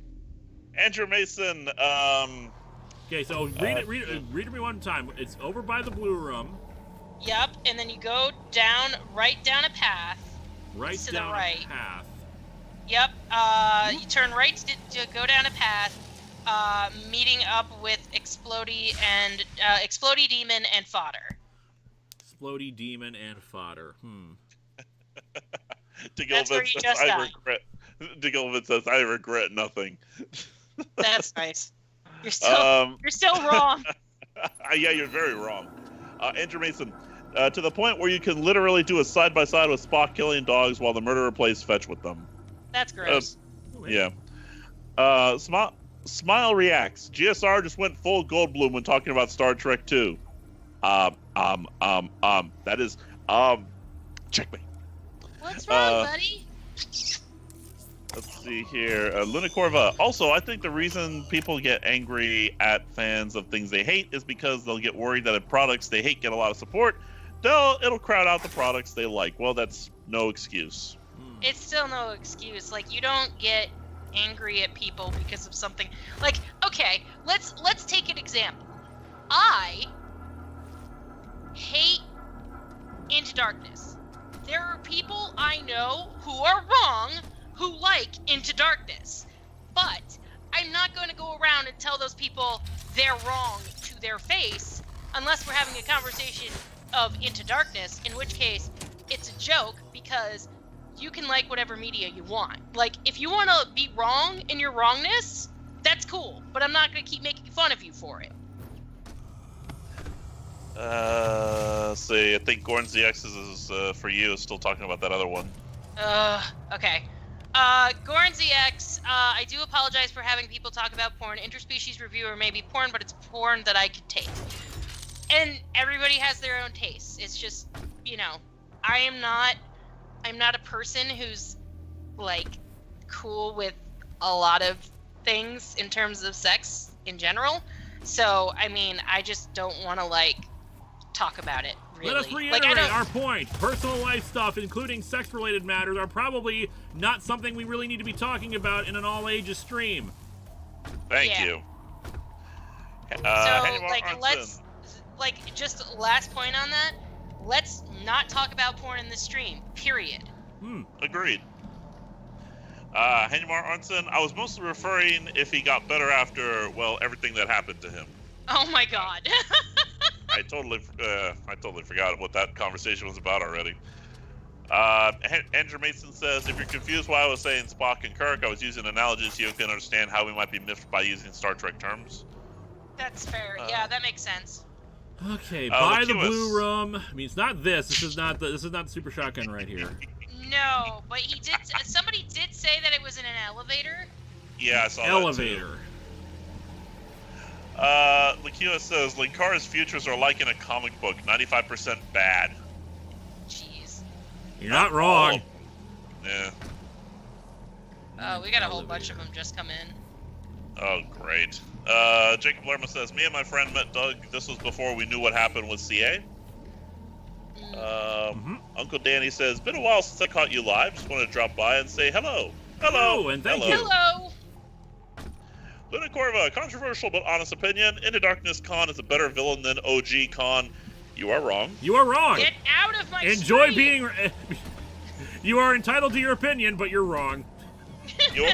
Andrew Mason. Okay, so read it me one time. It's over by the blue room. Yep, and then you go right down a path. Right to down the right. A path. Yep. You turn right to go down a path, meeting up with Explodey Demon and Fodder. Explodey Demon and Fodder. DeGilvin says, I regret nothing. That's nice. You're still wrong. Yeah, you're very wrong. Andrew Mason, To the point where you can literally do a side-by-side with Spock killing dogs while the murderer plays fetch with them. That's gross. Yeah. Smile reacts. GSR just went full Goldblum when talking about Star Trek 2. That is, checkmate. What's wrong, buddy? Let's see here. Luna Corva. Also, I think the reason people get angry at fans of things they hate is because they'll get worried that if products they hate get a lot of support, it'll crowd out the products they like. Well, that's no excuse. It's still no excuse. Like, you don't get angry at people because of something. Like, okay, let's take an example. I hate Into Darkness. There are people I know who are wrong who like Into Darkness. But I'm not going to go around and tell those people they're wrong to their face unless we're having a conversation of Into Darkness, in which case it's a joke because you can like whatever media you want. Like, if you want to be wrong in your wrongness, that's cool, but I'm not going to keep making fun of you for it. See, I think Gorn ZX is for you, is still talking about that other one. Okay. Gorn ZX, I do apologize for having people talk about porn. Interspecies reviewer may be porn, but it's porn that I could take. And everybody has their own tastes. It's just, you know, I'm not a person who's, like, cool with a lot of things in terms of sex in general. So, I mean, I just don't want to, like, talk about it, really. Let us reiterate our point. Personal life stuff, including sex-related matters, are probably not something we really need to be talking about in an all-ages stream. Thank you. So, like, just last point on that, let's not talk about porn in this stream, period. Agreed. Henymar Arnson, I was mostly referring if he got better after, well, everything that happened to him. Oh my god. I totally forgot what that conversation was about already. Andrew Mason says, if you're confused why I was saying Spock and Kirk, I was using analogies so you can understand how we might be miffed by using Star Trek terms. That's fair. Yeah, that makes sense. Okay, buy the blue room. I mean, it's not this. This is not the Super Shotgun right here. No, but he did. Somebody did say that it was in an elevator. Yeah, I saw elevator. That too. Lakila says Linkara's futures are like in a comic book, 95% bad. Jeez. You're not wrong. Yeah. Oh, we got a whole bunch of them just come in. Oh, great. Jacob Lerma says, me and my friend met Doug. This was before we knew what happened with CA. Uncle Danny says, been a while since I caught you live. Just wanted to drop by and say hello. Hello, and thank you. Hello. Luna Corva, controversial but honest opinion. Into Darkness Khan is a better villain than OG Khan. You are wrong. You are wrong. Get out of my Enjoy stream. being... You are entitled to your opinion, but you're wrong. My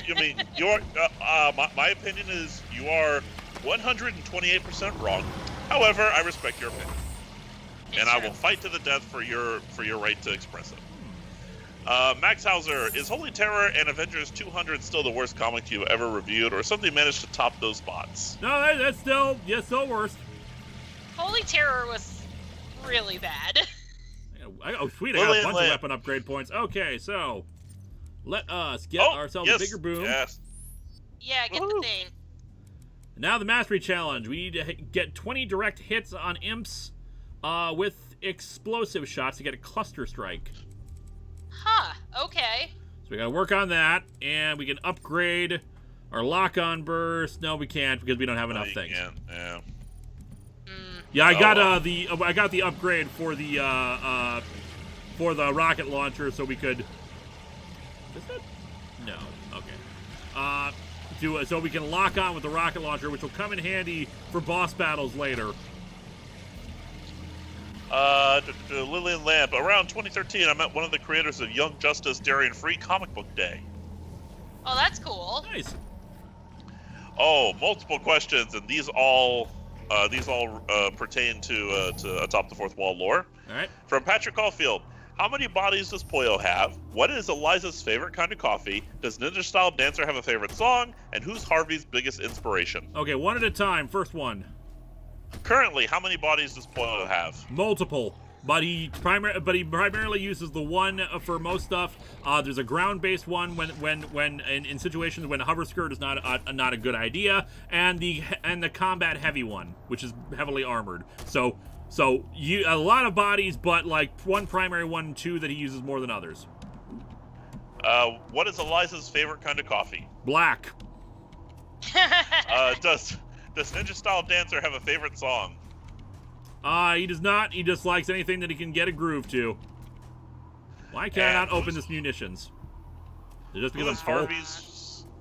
opinion is you are 128% wrong. However, I respect your opinion. And I will fight to the death for your right to express it. Max Hauser, is Holy Terror and Avengers 200 still the worst comic you've ever reviewed, or something managed to top those spots? No, that's still worst. Holy Terror was really bad. Oh, sweet, I got a bunch of weapon upgrade points. Okay, so let us get ourselves a bigger boom. Yes. Yeah, get the thing. Now the Mastery Challenge. We need to get 20 direct hits on imps with explosive shots to get a cluster strike. Huh, okay. So we gotta work on that, and we can upgrade our lock-on burst. No, we can't because we don't have enough things. Can't. Yeah. Yeah, I got the upgrade for the rocket launcher, so we could. Is it? No. Okay. So we can lock on with the rocket launcher, which will come in handy for boss battles later. Lillian Lamp. Around 2013, I met one of the creators of Young Justice Darien Free Comic Book Day. Oh, that's cool. Nice. Oh, multiple questions, and these all pertain to Atop the Fourth Wall lore. All right. From Patrick Caulfield. How many bodies does Pollo have? What is Eliza's favorite kind of coffee? Does Ninja Style Dancer have a favorite song? And who's Harvey's biggest inspiration? Okay, one at a time. First one. Currently, how many bodies does Pollo have? Multiple. But he primarily uses the one for most stuff. There's a ground-based one when in situations when hover skirt is not a good idea, and the combat heavy one, which is heavily armored. So you a lot of bodies, but like one primary one, two that he uses more than others. What is Eliza's favorite kind of coffee? Black. Does Ninja Style Dancer have a favorite song? He does not. He just likes anything that he can get a groove to. Why can't I not open this munitions? Is it just because I'm full?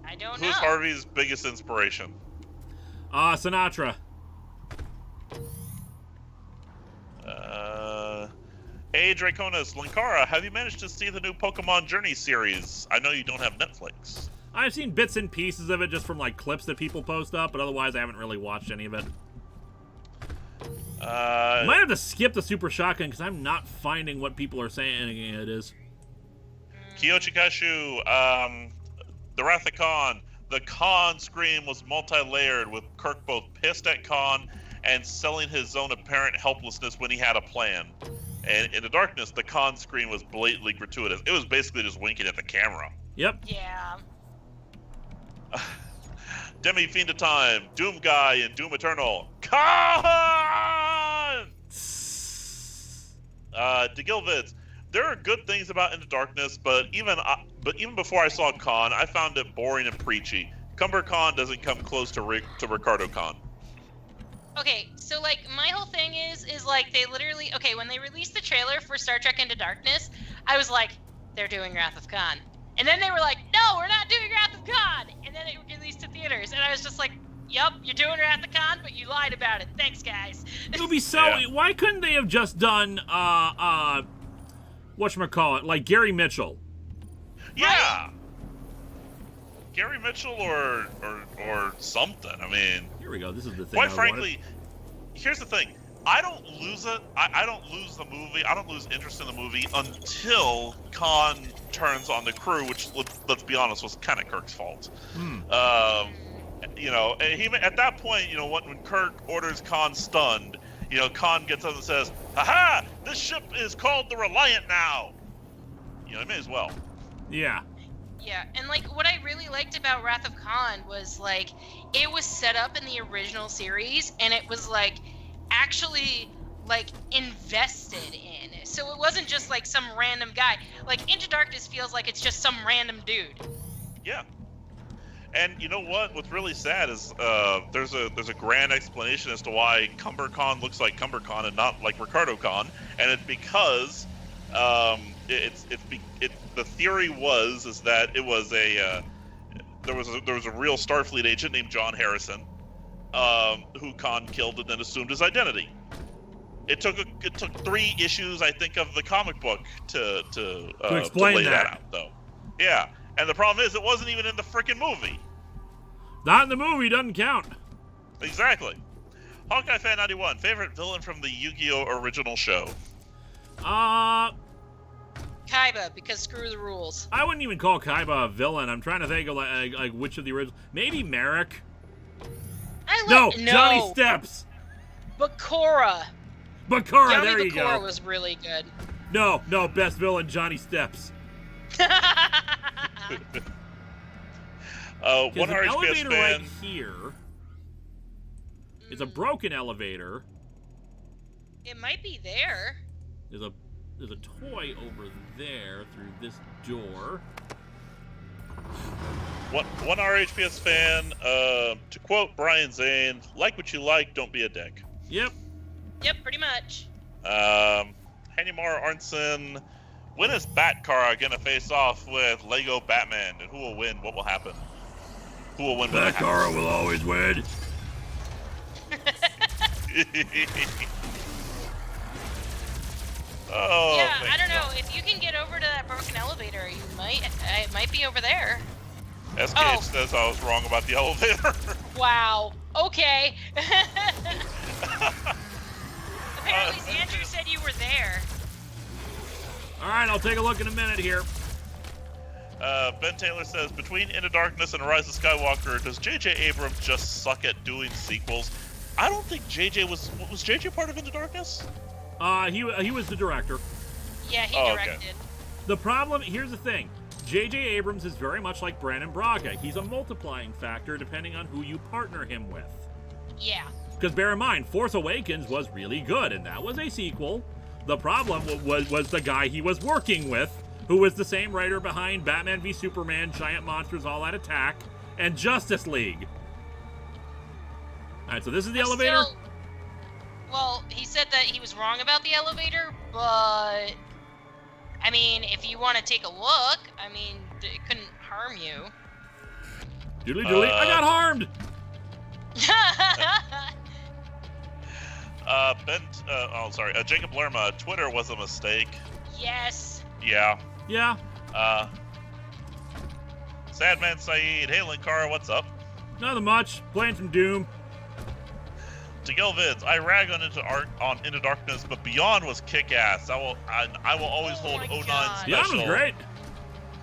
I don't know. Who's Harvey's biggest inspiration? Sinatra. Hey, Draconis, Linkara, have you managed to see the new Pokemon Journey series? I know you don't have Netflix. I've seen bits and pieces of it just from like clips that people post up, but otherwise I haven't really watched any of it. Might have to skip the Super Shotgun because I'm not finding what people are saying it is. Kyochikashu, the Wrath of Khan. The Khan scream was multi-layered, with Kirk both pissed at Khan and selling his own apparent helplessness when he had a plan. And in the darkness, the Khan scream was blatantly gratuitous. It was basically just winking at the camera. Yep. Yeah. Demi Fiend of Time, Doom Guy, and Doom Eternal. Khan! DeGilvids. There are good things about Into Darkness, but even before I saw Khan, I found it boring and preachy. Cumber Khan doesn't come close to Ricardo Khan. Okay, so like my whole thing is like they literally when they released the trailer for Star Trek Into Darkness, I was like, they're doing Wrath of Khan. And then they were like, no, we're not doing Wrath of Khan. And then it released to theaters, and I was just like, yep, you're doing Wrath of Khan, but you lied about it. Thanks, guys. It would be so. Yeah. Why couldn't they have just done whatchamacallit, like Gary Mitchell? Yeah. Right? Gary Mitchell or something. I mean, here we go. This is the thing. Quite frankly, here's the thing. I don't lose it. I don't lose the movie. I don't lose interest in the movie until Khan turns on the crew, which let's be honest was kind of Kirk's fault. You know, and he at that point, you know, when Kirk orders Khan stunned, you know, Khan gets up and says, "Aha! This ship is called the Reliant now." You know, it may as well. Yeah. Yeah, and like what I really liked about Wrath of Khan was like it was set up in the original series, and it was like actually like invested in. So it wasn't just like some random guy. Like Into Darkness feels like it's just some random dude. Yeah. And you know what? What's really sad is there's a grand explanation as to why Cumber Khan looks like Cumber Khan and not like Ricardo Khan, and it's because the theory is that it was there was a real Starfleet agent named John Harrison, who Khan killed and then assumed his identity. It took 3 issues, I think, of the comic book to explain lay that out, though. Yeah, and the problem is it wasn't even in the frickin' movie. Not in the movie, doesn't count. Exactly. Hawkeye Fan 91, favorite villain from the Yu-Gi-Oh! Original show? Kaiba, because screw the rules. I wouldn't even call Kaiba a villain. I'm trying to think of like which of the original. Maybe Merrick. No, Johnny Steps. Bakura. Bakura, there you go. Bakura was really good. No, best villain, Johnny Steps. One an elevator fan. right here is a broken elevator. It might be there. There's a toy over there through this door. One RHPS fan, to quote Brian Zane, like what you like, don't be a dick. Yep, pretty much. Hanimar Arnson, when is Batcar gonna face off with Lego Batman, and who will win? What will happen? Who will win? Batcar will always win. Oh, yeah, I don't know. If you can get over to that broken elevator, it might be over there. SKH says I was wrong about the elevator. Wow. Okay. Apparently, Andrew said you were there. All right, I'll take a look in a minute here. Ben Taylor says, between Into Darkness and Rise of Skywalker, does J.J. Abrams just suck at doing sequels? I don't think J.J. was JJ part of Into Darkness? He was the director. Yeah, he Oh, okay. directed. The problem, here's the thing. J.J. Abrams is very much like Brandon Braga. He's a multiplying factor depending on who you partner him with. Yeah. Because bear in mind, Force Awakens was really good, and that was a sequel. The problem was the guy he was working with, who was the same writer behind Batman v Superman, Giant Monsters All Out Attack, and Justice League. Alright, so this is the elevator? Well, he said that he was wrong about the elevator, but... I mean, if you want to take a look, I mean, it couldn't harm you. Doodly doodly, I got harmed! Jacob Lerma, Twitter was a mistake. Yes. Yeah. Yeah. Sadman Saeed, hey Linkara, what's up? Nothing much. Playing some Doom. To Vids, I rag on Into Darkness, but Beyond was kick-ass. I will always hold my 09 God. Beyond special was great.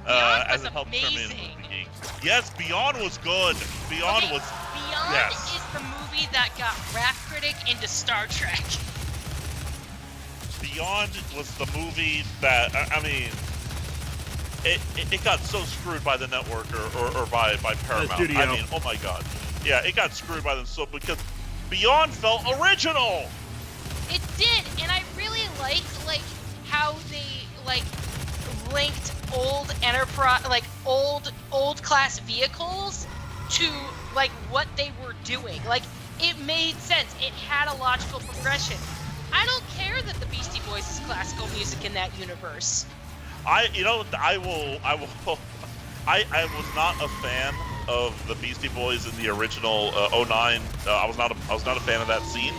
Beyond as was it helped turn me into a amazing. movie geek. Yes, Beyond was good. Beyond Okay, was Beyond yes. is the movie that got Rap Critic into Star Trek. Beyond was the movie that I mean, it got so screwed by the network or by Paramount. studio. I mean, oh my God, yeah, it got screwed by them so because Beyond felt original. It did, and I really liked how they linked old Enterprise, old class vehicles to what they were doing. It made sense. It had a logical progression. I don't care that the Beastie Boys is classical music in that universe. I was not a fan of the Beastie Boys in the original 09. I was not a fan of that scene,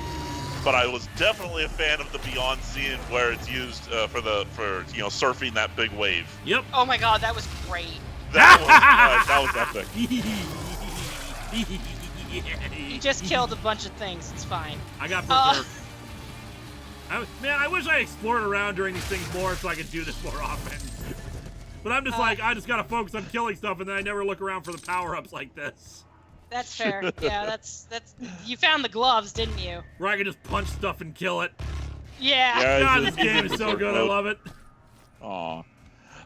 but I was definitely a fan of the Beyond scene where it's used for surfing that big wave. Yep. Oh my God, that was great. That was epic. You just killed a bunch of things. It's fine. I got berserk. Man, I wish I explored around during these things more so I could do this more often. But I'm just I just gotta focus on killing stuff, and then I never look around for the power-ups like this. That's fair. Yeah, that's. You found the gloves, didn't you? Where I can just punch stuff and kill it. Yeah. God, this game is so good. I love it. Aw.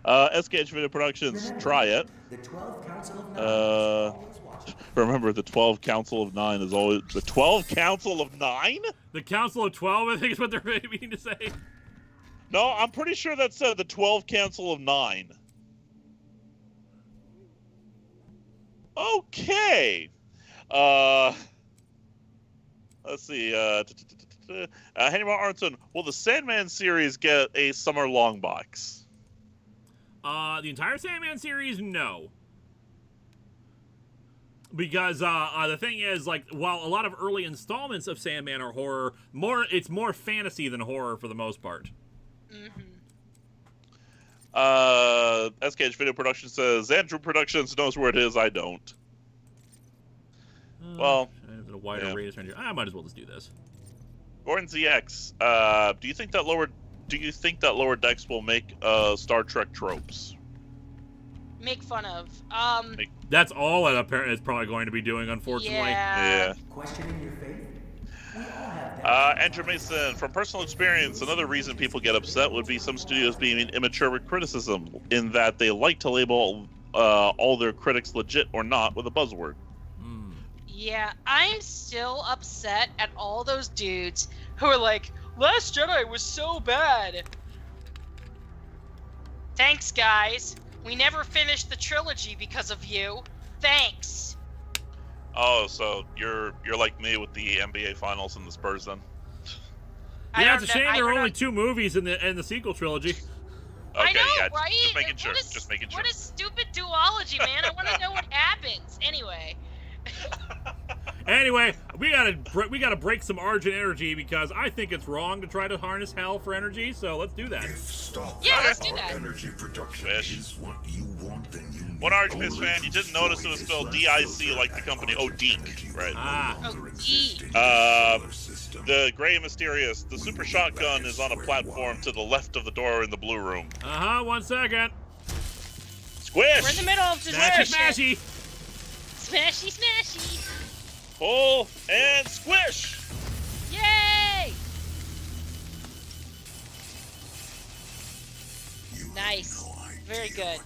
SKH Video Productions, try it. The 12 Council of Nine is always watching. Remember, the 12 Council of 9 is always... The 12 Council of 9? The Council of 12, I think is what they're meaning to say. No, I'm pretty sure that said the 12 Council of 9. Okay. Let's see. Henry Arnson, will the Sandman series get a summer long box? The entire Sandman series, no. Because the thing is, while a lot of early installments of Sandman are horror, it's more fantasy than horror for the most part. SKH Video Productions says Andrew Productions knows where it is. I don't. Well, a wider radius range. I might as well just do this. Gordon ZX, do you think that Lower Decks will make Star Trek tropes? Make fun of. That's all it apparently is probably going to be doing, unfortunately. Yeah. Questioning your faith? We all have that. Andrew Mason, from personal experience, another reason people get upset would be some studios being immature with criticism, in that they like to label all their critics legit or not with a buzzword. Yeah, I'm still upset at all those dudes who are like, Last Jedi was so bad. Thanks, guys. We never finished the trilogy because of you. Thanks. Oh, so you're like me with the NBA Finals and the Spurs then? Yeah, it's a shame there were only 2 movies in the sequel trilogy. Okay, I know, yeah, right? just making sure. Just making sure. What a stupid duology, man. I want to know what happens. Anyway. Anyway, we gotta break some Argent energy because I think it's wrong to try to harness hell for energy. So let's do that. If stock Yeah, let's or do that. energy production Fish. is what you want, then you One need Archpiss only fan, you didn't notice it was spelled D-I-C like the company Odeek, right? The Gray and Mysterious, the Super Shotgun is on a platform to the left of the door in the blue room. 1 second. Squish! We're in the middle of the Smashy, smashy. Smashy, smashy. Pull and squish! Yay! Very good.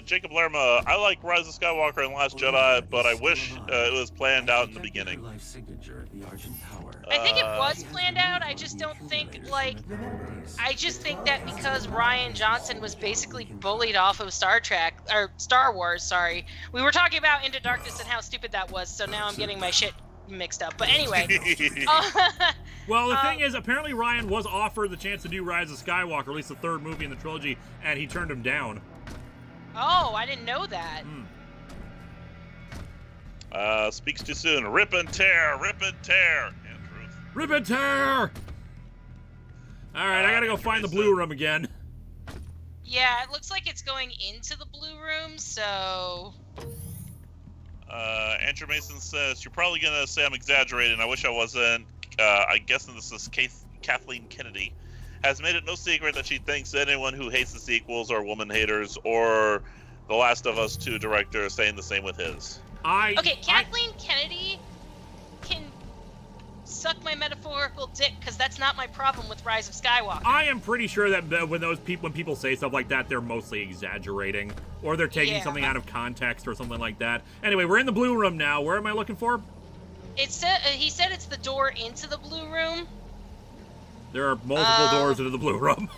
Jacob Lerma, I like Rise of Skywalker and Last Jedi, but I wish it was planned out in the beginning. I think it was planned out. I just don't think, like, I just think that because Rian Johnson was basically bullied off of Star Wars, sorry. We were talking about Into Darkness and how stupid that was, so now I'm getting my shit mixed up. But anyway. Well, the thing is, apparently Ryan was offered the chance to do Rise of Skywalker, at least the third movie in the trilogy, and he turned him down. Oh, I didn't know that. Speaks too soon. Rip and tear, rip and tear. Rip and tear! Alright, I gotta go find the blue room again. Yeah, it looks like it's going into the blue room, so... Andrew Mason says, you're probably gonna say I'm exaggerating. I wish I wasn't. I guess this is Kathleen Kennedy. Has made it no secret that she thinks anyone who hates the sequels are woman haters, or The Last of Us 2 director saying the same with his. Okay, Kathleen Kennedy can suck my metaphorical dick, because that's not my problem with Rise of Skywalker. I am pretty sure that when people say stuff like that, they're mostly exaggerating, or they're taking something out of context or something like that. Anyway, we're in the blue room now. Where am I looking for? He said it's the door into the blue room. There are multiple doors into the blue room.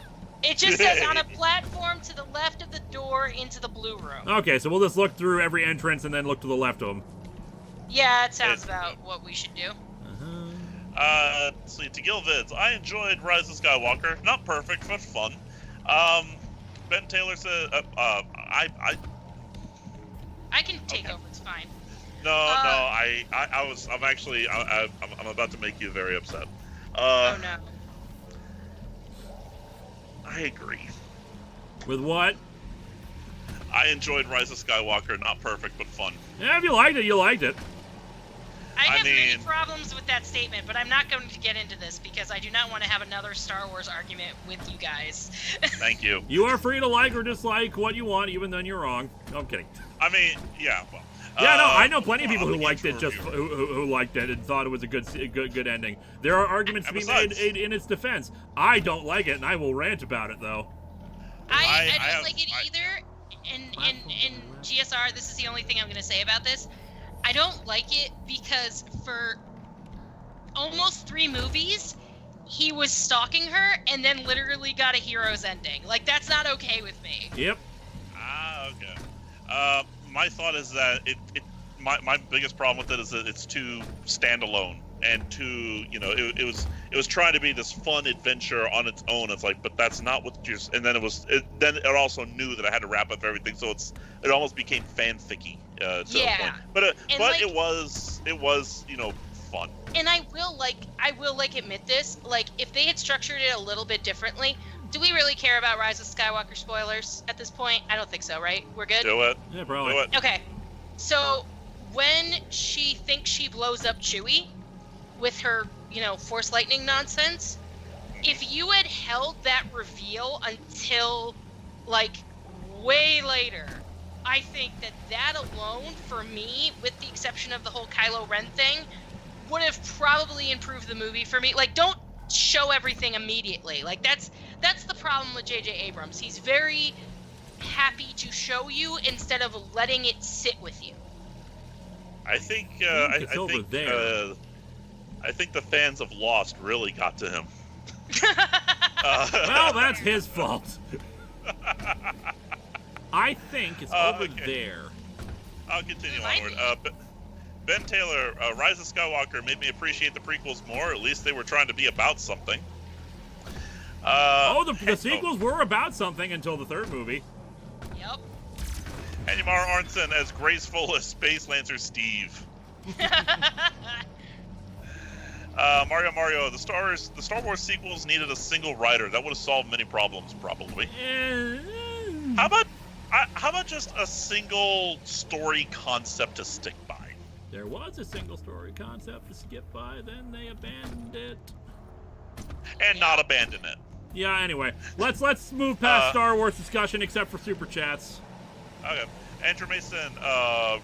It just says on a platform to the left of the door into the blue room. Okay, so we'll just look through every entrance and then look to the left of them. Yeah, it sounds about what we should do. Let's see, to Gilvids, I enjoyed Rise of Skywalker. Not perfect, but fun. Ben Taylor said, I can take over, it's fine. I'm about to make you very upset. Oh no. I agree. With what? I enjoyed Rise of Skywalker, not perfect, but fun. Yeah, if you liked it, you liked it. I have many problems with that statement, but I'm not going to get into this because I do not want to have another Star Wars argument with you guys. Thank you. You are free to like or dislike what you want, even then you're wrong. No, I'm kidding. I mean, yeah. Well, yeah, no, I know plenty of people who liked it, who liked it and thought it was a good ending. There are arguments to be made in its defense. I don't like it, and I will rant about it though. I don't like it either. And GSR, this is the only thing I'm going to say about this. I don't like it because for almost 3 movies, he was stalking her and then literally got a hero's ending. Like, that's not okay with me. Yep. Okay. My thought is that my biggest problem with it is that it's too standalone and too, it was trying to be this fun adventure on its own. It's like, but that's not what you're. And then it also knew that I had to wrap up everything, so it almost became fanficky to the point. But it was fun. And I will admit this, like, if they had structured it a little bit differently. Do we really care about Rise of Skywalker spoilers at this point? I don't think so, right? We're good? Do it. Yeah, probably. Do it. Okay. So, when she thinks she blows up Chewie with her, Force lightning nonsense, if you had held that reveal until, like, way later, I think that alone, for me, with the exception of the whole Kylo Ren thing, would have probably improved the movie for me. Like, don't show everything immediately. Like, that's the problem with J.J. Abrams. He's very happy to show you instead of letting it sit with you. I think I think the fans of Lost really got to him. Well, that's his fault. I think it's over there. I'll continue onward. Ben Taylor, Rise of Skywalker made me appreciate the prequels more. At least they were trying to be about something. The sequels were about something until the third movie. Yep. And Yamar Arnson as graceful as Space Lancer Steve. Mario, the Star Wars sequels needed a single writer. That would have solved many problems, probably. How about just a single story concept to stick by? There was a single story concept to skip by, then they abandoned it. And not abandon it. Yeah, anyway. Let's move past Star Wars discussion, except for Super Chats. Okay. Andrew Mason,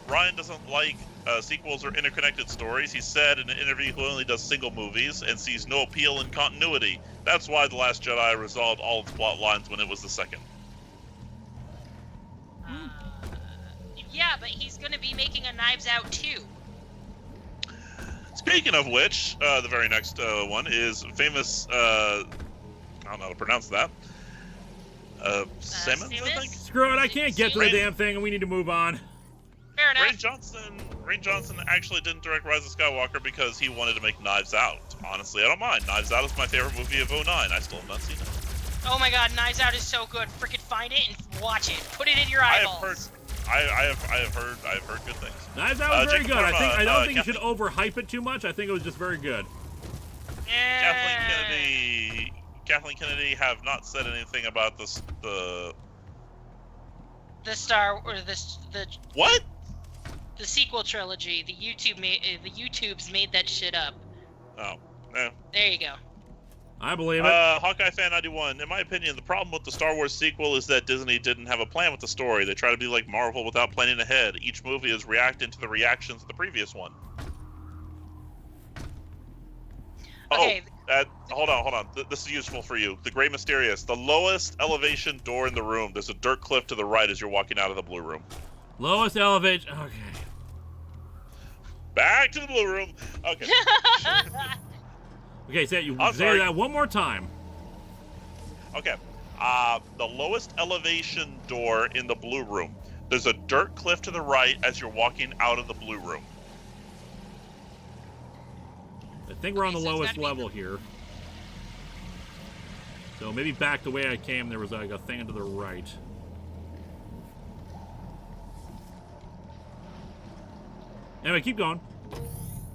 Ryan doesn't like sequels or interconnected stories. He said in an interview he only does single movies and sees no appeal in continuity. That's why The Last Jedi resolved all its plot lines when it was the second. Yeah, but he's gonna be making a Knives Out 2. Speaking of which, the very next one is famous, I don't know how to pronounce that. Simmons, I think? Screw it, I can't get to the damn thing, and we need to move on. Fair enough. Rain Johnson actually didn't direct Rise of Skywalker because he wanted to make Knives Out. Honestly, I don't mind. Knives Out is my favorite movie of 09. I still have not seen it. Oh my god, Knives Out is so good. Freaking find it and watch it. Put it in your eyeballs. I have heard good things. Knives Out was very good. I don't think you should overhype it too much. I think it was just very good. Kathleen Kennedy have not said anything about the what? The sequel trilogy. The YouTubes made that shit up. Oh, yeah. There you go. I believe it. Hawkeye Fan 91. In my opinion, the problem with the Star Wars sequel is that Disney didn't have a plan with the story. They try to be like Marvel without planning ahead. Each movie is reacting to the reactions of the previous one. Okay. Hold on. This is useful for you. The Great Mysterious. The lowest elevation door in the room. There's a dirt cliff to the right as you're walking out of the blue room. Lowest elevation. Okay. Back to the blue room. Okay. Okay, say that one more time. Okay. The lowest elevation door in the blue room. There's a dirt cliff to the right as you're walking out of the blue room. I think we're on the lowest level here. So maybe back the way I came, there was like a thing to the right. Anyway, keep going.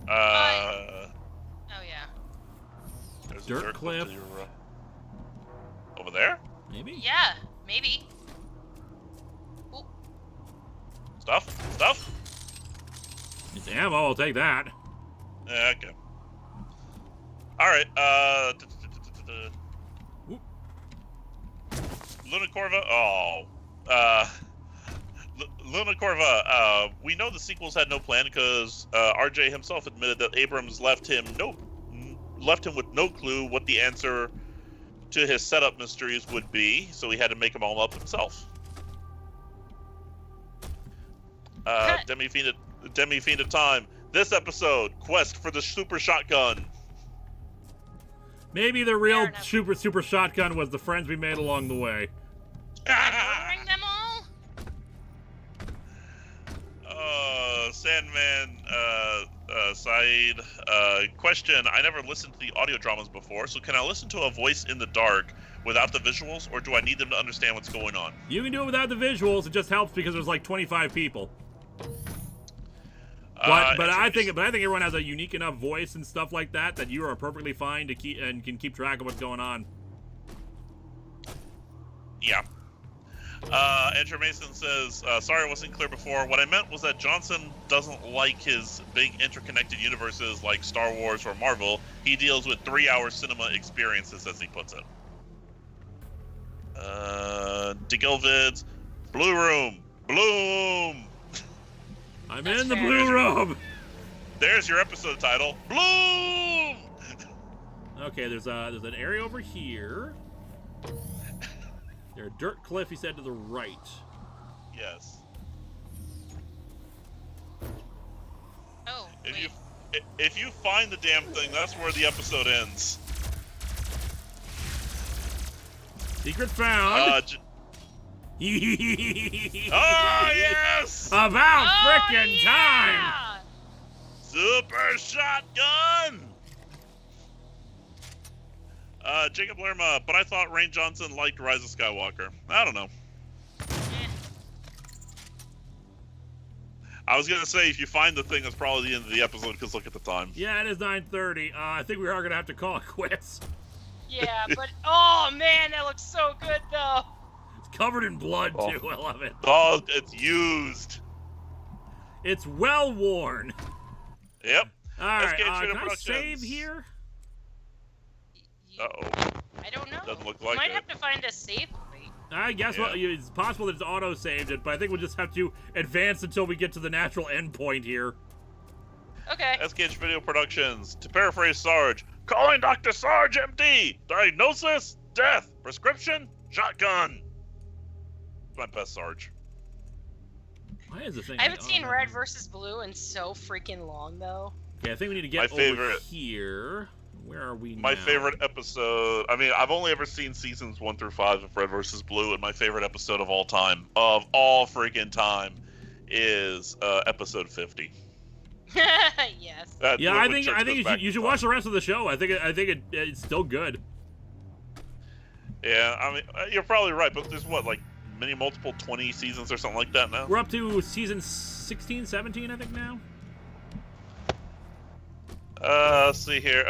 Oh yeah. There's a Dirt cliff. to your, over there? Maybe? Yeah, maybe. Ooh. Stuff? It's ammo, I'll take that. Yeah, okay. Alright, Luna Corva? Luna Corva, we know the sequels had no plan because RJ himself admitted that Abrams left him with no clue what the answer to his setup mysteries would be, so he had to make them all up himself. Demi Fiend of Time. This episode, Quest for the Super Shotgun. Maybe the real super shotgun was the friends we made along the way. Bring them all? Sandman, Saeed, question. I never listened to the audio dramas before, so can I listen to a voice in the dark without the visuals, or do I need them to understand what's going on? You can do it without the visuals. It just helps because there's like 25 people. But I think everyone has a unique enough voice and stuff like that you are perfectly fine to keep and can keep track of what's going on. Yeah. Andrew Mason says, sorry I wasn't clear before. What I meant was that Johnson doesn't like his big interconnected universes like Star Wars or Marvel. He deals with 3-hour cinema experiences, as he puts it. DeGilvids, Blue Room, Bloom. I'm in the blue room. There's your episode title, Bloom. Okay, there's an area over here. There's a dirt cliff, he said, to the right. Yes. Oh, if you find the damn thing, that's where the episode ends. Secret found. Oh yes! About frickin' time! Super Shotgun! Jacob Lerma, but I thought Rain Johnson liked Rise of Skywalker. I don't know. I was gonna say, if you find the thing, that's probably the end of the episode, because look at the time. Yeah, it is 9:30. I think we are gonna have to call it quits. Yeah, but oh man, that looks so good though. It's covered in blood too. I love it. Oh, it's used. It's well worn. Yep. All right. Can I save here? Uh-oh. I don't know. Doesn't look like might it. have to find a save point. I guess it's possible that it's auto-saved it, but I think we'll just have to advance until we get to the natural end point here. Okay. SKH Video Productions. To paraphrase Sarge, calling Dr. Sarge MD. Diagnosis, death. Prescription, shotgun. My best Sarge. Why is the thing? I haven't seen Red versus Blue in so freaking long, though. Okay, I think we need to get over here. Where are we now? My favorite episode... I mean, I've only ever seen seasons 1 through 5 of Red vs. Blue, and my favorite episode of all time, freaking time, is episode 50. Yes. Yeah, I think you should watch the rest of the show. I think it's still good. Yeah, I mean, you're probably right, but there's what, multiple 20 seasons or something like that now? We're up to season 16, 17, I think now. Let's see here.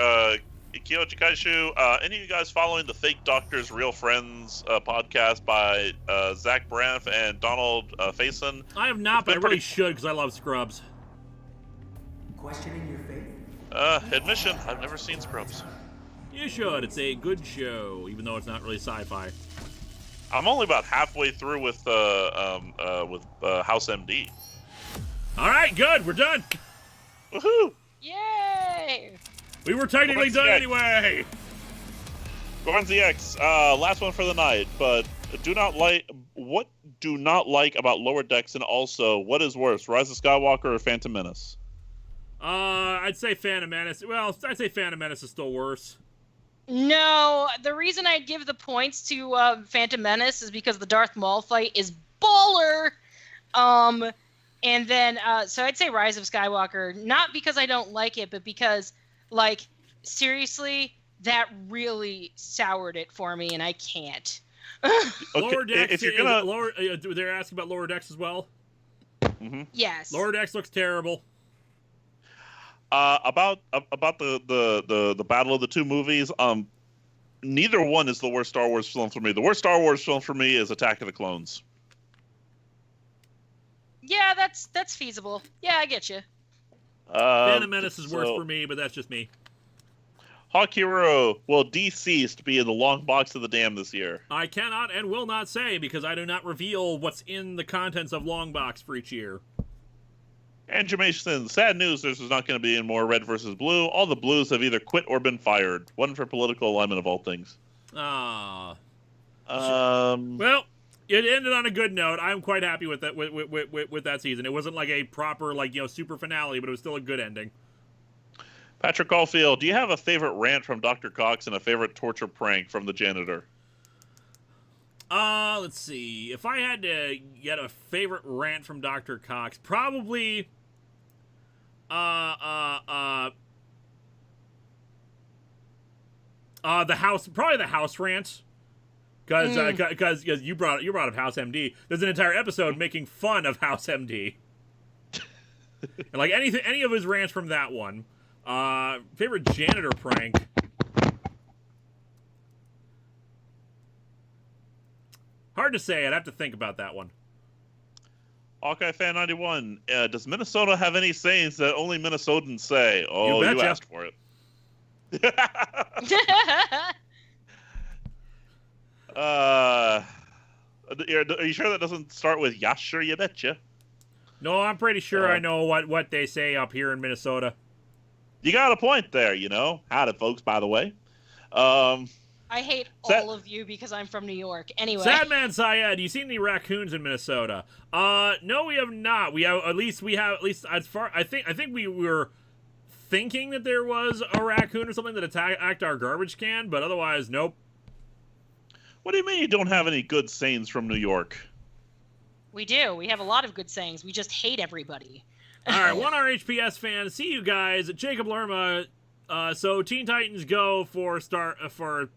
Kyoji Kaishu, any of you guys following the Fake Doctors Real Friends podcast by Zach Braff and Donald Faison? I have not, but I really should because I love Scrubs. Questioning your faith? Admission, I've never seen Scrubs. You should. It's a good show, even though it's not really sci-fi. I'm only about halfway through with House MD. All right, good. We're done. Woohoo! Yay! We were technically done anyway. Gorn ZX, last one for the night, but what do not like about Lower Decks, and also what is worse, Rise of Skywalker or Phantom Menace? I'd say Phantom Menace. Well, I'd say Phantom Menace is still worse. No, the reason I'd give the points to Phantom Menace is because the Darth Maul fight is baller. And then, so I'd say Rise of Skywalker, not because I don't like it, but because, seriously, that really soured it for me, and I can't. Okay, Lower Decks, if you're gonna... they're asking about Lower Decks as well? Mm-hmm. Yes. Lower Decks looks terrible. About the battle of the two movies, neither one is the worst Star Wars film for me. The worst Star Wars film for me is Attack of the Clones. Yeah, that's feasible. Yeah, I get you. Phantom Menace is worse for me, but that's just me. Hawk Hero will deceased be in the long box of the dam this year. I cannot and will not say because I do not reveal what's in the contents of long box for each year. Andrew Mason, sad news, there's not going to be any more Red versus Blue. All the Blues have either quit or been fired. One for political alignment of all things. Ah. Well, it ended on a good note. I'm quite happy with that with that season. It wasn't like a proper super finale, but it was still a good ending. Patrick Caulfield, do you have a favorite rant from Dr. Cox and a favorite torture prank from the janitor? Let's see. If I had to get a favorite rant from Dr. Cox, probably the house rant. Because you brought up House MD. There's an entire episode making fun of House MD. And any of his rants from that one. Favorite janitor prank. Hard to say. I'd have to think about that one. Hawkeye Fan 91. Does Minnesota have any sayings that only Minnesotans say? Oh, you asked for it. Are you sure that doesn't start with "Yeah, sure, you betcha"? No, I'm pretty sure I know what they say up here in Minnesota. You got a point there, Howdy, folks, by the way. I hate all of you because I'm from New York. Anyway. Sadman Syed, you seen any raccoons in Minnesota? No, we have not. We have at least as far I think we were thinking that there was a raccoon or something that attacked our garbage can, but otherwise, nope. What do you mean you don't have any good sayings from New York? We do. We have a lot of good sayings. We just hate everybody. All right, one RHPS fan. See you guys. Jacob Lerma. So Teen Titans Go for Star Trek.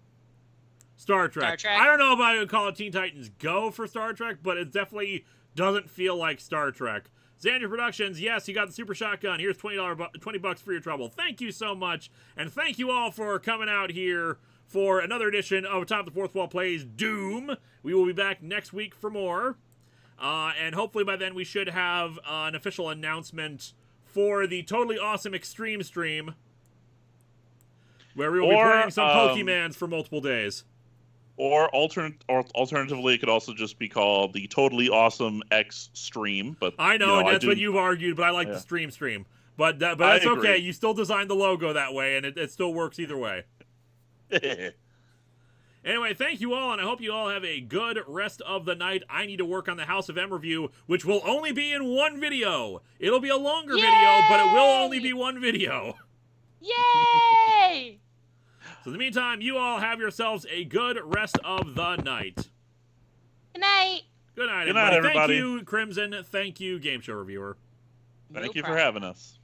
Star Trek. I don't know if I would call it Teen Titans Go for Star Trek, but it definitely doesn't feel like Star Trek. Xander Productions, yes, you got the super shotgun. Here's $20 for your trouble. Thank you so much, and thank you all for coming out here for another edition of Atop the Fourth Wall Plays Doom. We will be back next week for more, and hopefully by then we should have an official announcement for the totally awesome Extreme stream, where we will be playing some Pokemans for multiple days. Or alternatively, it could also just be called the Totally Awesome X Stream. But I know, that's what you've argued, but I like the stream. But that's okay. You still designed the logo that way, and it still works either way. Anyway, thank you all, and I hope you all have a good rest of the night. I need to work on the House of M review, which will only be in one video. It'll be a longer video, but it will only be one video. Yay! So in the meantime, you all have yourselves a good rest of the night. Good night. Good night, Good night, everybody. everybody. Thank you, Crimson. Thank you, Game Show Reviewer. Thank you for having us.